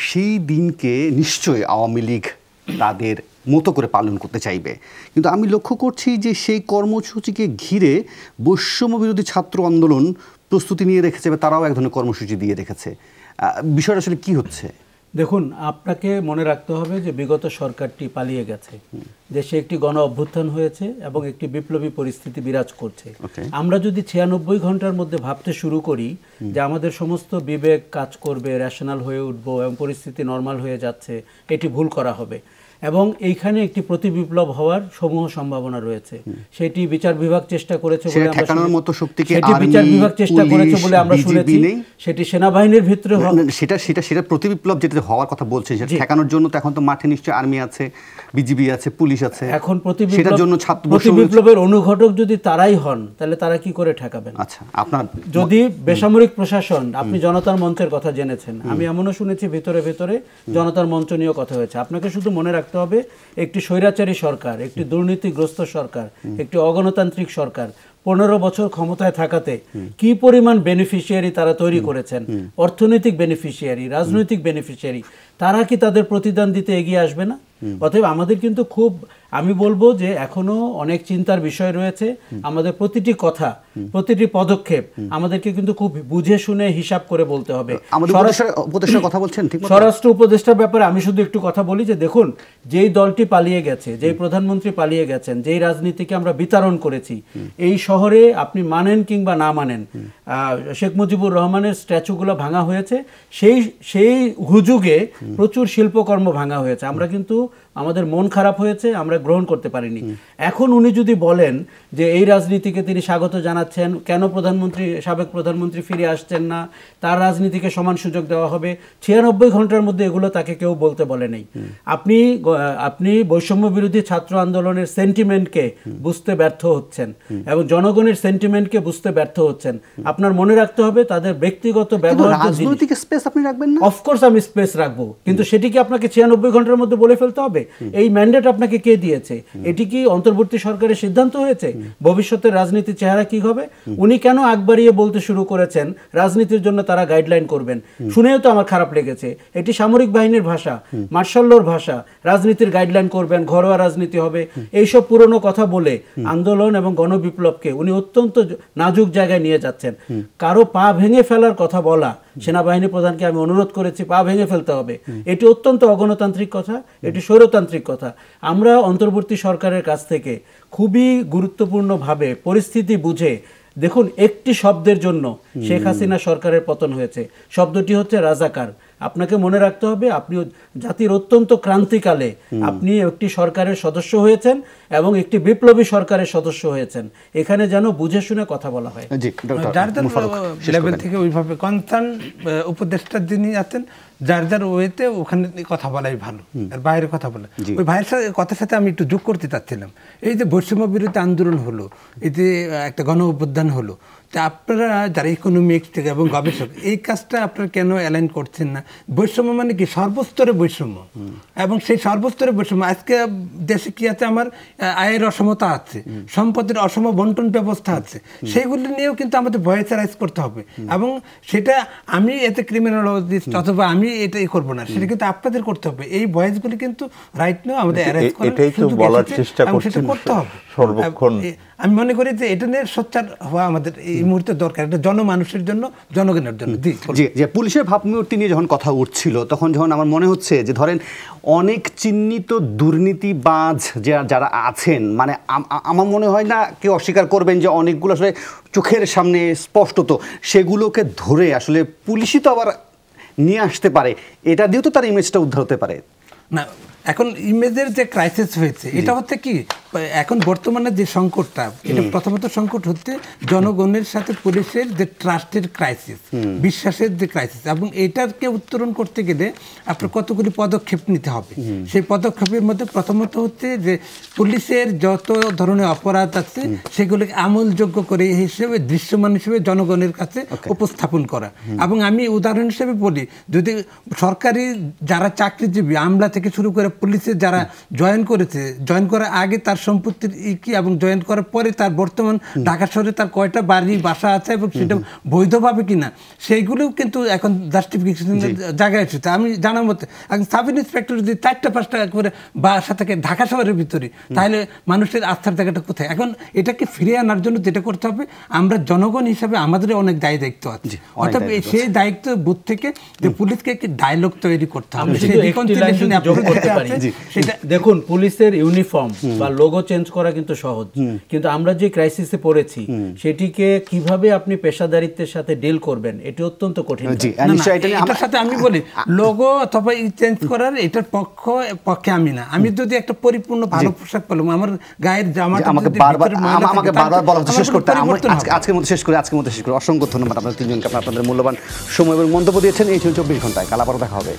সেই দিনকে নিশ্চয়ই আওয়ামী লীগ তাদের মতো করে পালন করতে চাইবে, কিন্তু আমি লক্ষ্য করছি যে সেই কর্মসূচিকে ঘিরে বৈষম্য বিরোধী ছাত্র আন্দোলন প্রস্তুতি নিয়ে রেখেছে বা তারাও এক ধরনের কর্মসূচি দিয়ে রেখেছে। বিষয়টা আসলে কি হচ্ছে?
দেখুন, আপনাকে মনে রাখতে হবে যে বিগত সরকারটি পালিয়ে গেছে, দেশে একটি গণ অভ্যুত্থান হয়েছে এবং একটি বিপ্লবী পরিস্থিতি বিরাজ করছে। আমরা যদি 96 ঘন্টার মধ্যে ভাবতে শুরু করি যে আমাদের সমস্ত বিবেক কাজ করবে, রেশনাল হয়ে উঠবো এবং পরিস্থিতি নর্মাল হয়ে যাচ্ছে, এটি ভুল করা হবে। এবং এইখানে একটি প্রতি বিপ্লব হওয়ার সমূহ সম্ভাবনা রয়েছে। সেটি বিচার বিভাগ চেষ্টা করেছে বলে আমরা শুনেছি, সেটি সেনাবাহিনীর ভিতরে
সেটা প্রতি বিপ্লব যেটা হওয়ার কথা বলছে, সেটা ঠেকানোর জন্য তো এখন তো মাঠে নিশ্চয়ই আর্মি আছে, বিজিবি আছে, পুলিশ আছে।
এখন প্রতি বিপ্লবের অনুঘটক যদি তারাই হন, তাহলে তারা কি করে ঠেকাবেন?
আচ্ছা, আপনার
যদি বেসামরিক প্রশাসন, আপনি জনতার মঞ্চের কথা জেনেছেন, আমি এমনও শুনেছি ভিতরে ভিতরে জনতার মঞ্চ নিয়ে কথা হয়েছে। আপনাকে শুধু মনে রাখতে হবে, একটি স্বৈরাচারী সরকার, একটি দুর্নীতিগ্রস্ত সরকার, একটি অগণতান্ত্রিক সরকার 15 বছর ক্ষমতায় থাকাতে কি পরিমাণ বেনিফিশিয়ারি তারা তৈরি করেছেন, অর্থনৈতিক বেনিফিশিয়ারি, রাজনৈতিক বেনিফিশিয়ারি, তারা কি তাদের প্রতিদান দিতে এগিয়ে আসবে না? অতএব আমাদের কিন্তু খুব, আমি বলবো যে এখনো অনেক চিন্তার বিষয় রয়েছে। আমাদের প্রতিটি কথা, প্রতিটি পদক্ষেপ আমাদেরকে কিন্তু খুব বুঝে শুনে হিসাব করে বলতে হবে। স্বরাষ্ট্র উপদেষ্টার ব্যাপারে আমি শুধু একটু কথা বলি যে দেখুন, যেই দলটি পালিয়ে গেছে, যেই প্রধানমন্ত্রী পালিয়ে গেছেন, যেই রাজনীতিকে আমরা বিতরণ করেছি, এই শহরে আপনি মানেন কিংবা না মানেন, শেখ মুজিবুর রহমানের স্ট্যাচুগুলো ভাঙা হয়েছে, সেই হুজুগে প্রচুর শিল্পকর্ম ভাঙা হয়েছে। আমরা কিন্তু আমাদের মন খারাপ হয়েছে, আমরা গ্রহণ করতে পারিনি। এখন উনি যদি বলেন যে এই রাজনীতিকে তিনি স্বাগত জানাচ্ছেন, কেন সাবেক প্রধানমন্ত্রী ফিরে আসছেন না, তার রাজনীতিকে সমান সুযোগ দেওয়া হবে, 96 ঘন্টার মধ্যে এগুলো তাকে কেউ বলতে বলে নেই। আপনি বৈষম্য বিরোধী ছাত্র আন্দোলনের সেন্টিমেন্টকে বুঝতে ব্যর্থ হচ্ছেন এবং জনগণের সেন্টিমেন্টকে বুঝতে ব্যর্থ হচ্ছেন। আপনার মনে রাখতে হবে তাদের ব্যক্তিগত ব্যবহার,
রাজনৈতিক স্পেস আপনি রাখবেন না।
অফকোর্স আমি স্পেস রাখবো, কিন্তু সেটি কি আপনাকে 96 ঘন্টার মধ্যে বলে ফেলতে হবে? এই ম্যান্ডেট আপনাকে কে দিয়েছে? এটি কি অন্তর্বর্তী সরকারের সিদ্ধান্ত হয়েছে ভবিষ্যতের রাজনীতির চেহারা কি হবে? উনি কেন আগ বাড়িয়ে বলতে শুরু করেছেন রাজনীতির জন্য তারা গাইডলাইন করবেন? শুনেও তো আমার খারাপ লেগেছে। এটি সামরিক বাহিনীর ভাষা, মার্শাল্লোর ভাষা, রাজনীতির গাইডলাইন করবেন, ঘরোয়া রাজনীতি হবে, এইসব পুরনো কথা বলে আন্দোলন এবং গণবিপ্লবকে উনি অত্যন্ত নাজুক জায়গায় নিয়ে যাচ্ছেন। কারো পা ভেঙে ফেলার কথা বলা, সেনাবাহিনী প্রধানকে আমি অনুরোধ করেছি পা ভেঙে ফেলতে হবে, এটি অত্যন্ত অগণতান্ত্রিক কথা, এটি স্বৈরতান্ত্রিক কথা। আমরা অন্তর্বর্তী সরকারের কাছ থেকে খুবই গুরুত্বপূর্ণভাবে পরিস্থিতি বুঝে, দেখুন একটি শব্দের জন্য শেখ হাসিনা সরকারের পতন হয়েছে, শব্দটি হচ্ছে রাজাকার। আপনাকে মনে রাখতে হবে, আপনি জাতির অত্যন্ত ক্রান্তিকালে আপনি একটি সরকারের সদস্য হয়েছেন এবং একটি বিপ্লবী সরকারের সদস্য হয়েছেন। এখানে যেন বুঝে শুনে কথা বলা হয়।
যার যার লেভেল থেকে ওইভাবে কনসার্ন উপদেষ্টা যিনি আছেন, যার যার ওয়েতে ওখানে কথা বলাই ভালো, আর বাইরে কথা বলা। ওই ভাইয়ের সাথে কথার সাথে আমি একটু যোগ করতে চাচ্ছিলাম, এই যে বৈষম্য বিরোধী আন্দোলন হলো, এই যে একটা গণ অভ্যুত্থান হলো, তা আপনারা যারা ইকোনমিক্স থেকে এবং গবেষক এই কাজটা আপনারা কেন অ্যালাইন করছেন না? বৈষম্য মানে কি? সর্বস্তরে বৈষম্য, এবং সেই সর্বস্তরে বৈষম্য আজকে দেশে কি আছে? আমার আয়ের অসমতা আছে, সম্পদের অসম বন্টন ব্যবস্থা আছে, সেইগুলি নিয়েও কিন্তু আমাদের ভয়েস রাইজ করতে হবে। এবং সেটা আমি এতে ক্রিমিনোলজিস্ট অথবা আমি এটাই করবো না, সেটা কিন্তু আপনাদের করতে হবে। এই ভয়েসগুলি কিন্তু রাইট নাও আমাদের অ্যারেঞ্জ করার সুযোগ এসেছে এবং সেটা করতে হবে সর্বক্ষণ। আমি মনে করি যে এটা নিয়ে সোচ্চার হওয়া আমাদের এই মুহূর্তে দরকার, এটা জনমানুষের জন্য, জনগণের জন্য।
জি, যে পুলিশের ভাবমূর্তি নিয়ে যখন কথা উঠছিল তখন যখন আমার মনে হচ্ছে যে ধরেন অনেক চিহ্নিত দুর্নীতিবাজ যারা আছেন, মানে আমার মনে হয় না কেউ অস্বীকার করবেন যে অনেকগুলো আসলে চোখের সামনে স্পষ্টত, সেগুলোকে ধরে আসলে পুলিশই তো আবার নিয়ে আসতে পারে, এটা দিয়েও তো তার ইমেজটা উদ্ধার হতে পারে
না। এখন ইমেজের যে ক্রাইসিস হয়েছে এটা হচ্ছে কি, এখন বর্তমানে যে সংকটটা, এটা প্রথমত সংকট হচ্ছে জনগণের সাথে পুলিশের যে ট্রাস্টের ক্রাইসিস, বিশ্বাসের যে ক্রাইসিস, এবং এটাকে উত্তরণ করতে গেলে আপনার কতগুলি পদক্ষেপ নিতে হবে। সেই পদক্ষেপের মধ্যে প্রথমত হচ্ছে যে পুলিশের যত ধরনের অপরাধ আছে সেগুলোকে আমলযোগ্য করে হিসেবে, দৃশ্যমান হিসেবে জনগণের কাছে উপস্থাপন করা। এবং আমি উদাহরণ হিসেবে বলি, যদি সরকারি যারা চাকরিজীবী, আমলা থেকে শুরু করে পুলিশে যারা জয়েন করেছে, জয়েন করার আগে তার সম্পত্তির কি এবং জয়েন করার পরে তার বর্তমান ঢাকা শহরে তার কয়টা বাড়ি বাসা আছে এবং সেটা বৈধভাবে কিনা, সেইগুলোও কিন্তু এখন জাস্টিফিকেশনের জায়গায় এসেছে। আমি জানার মতে এখন সাব ইন্সপেক্টর যদি 4টা-5টা করে বাসা থাকে ঢাকা শহরের ভিতরে, তাহলে মানুষের আস্থার জায়গাটা কোথায়? এখন এটাকে ফিরিয়ে আনার জন্য যেটা করতে হবে, আমরা জনগণ হিসাবে আমাদের অনেক দায়িত্ব আছে, অর্থাৎ সেই দায়িত্ব বুথ থেকে যে পুলিশকে একটি ডায়লগ তৈরি করতে হবে।
দেখুন, পুলিশের ইউনিফর্ম বা লোগো চেঞ্জ করা কিন্তু সহজ, কিন্তু আমরা যে ক্রাইসিসে পড়েছি সেটিকে কিভাবে আপনি পেশাদারিত্বের সাথে ডিল করবেন এটি অত্যন্ত কঠিন।
এটার সাথে আমি বলি লোগো অথবা চেঞ্জ করার এটার পক্ষে আমি না। আমি যদি একটা পরিপূর্ণ ভালো পোশাক পেলাম, আমার গায়ের জামাটা আমাকে বারবার
বলা শেষ করতে, আজকের মতো শেষ করে অসংখ্য ধন্যবাদ আপনাদের তিনজনকে, আপনাদের মূল্যবান সময় এবং মন্তব্য দিয়েছেন এই 24 ঘন্টায়। কাল আবারও দেখা হবে।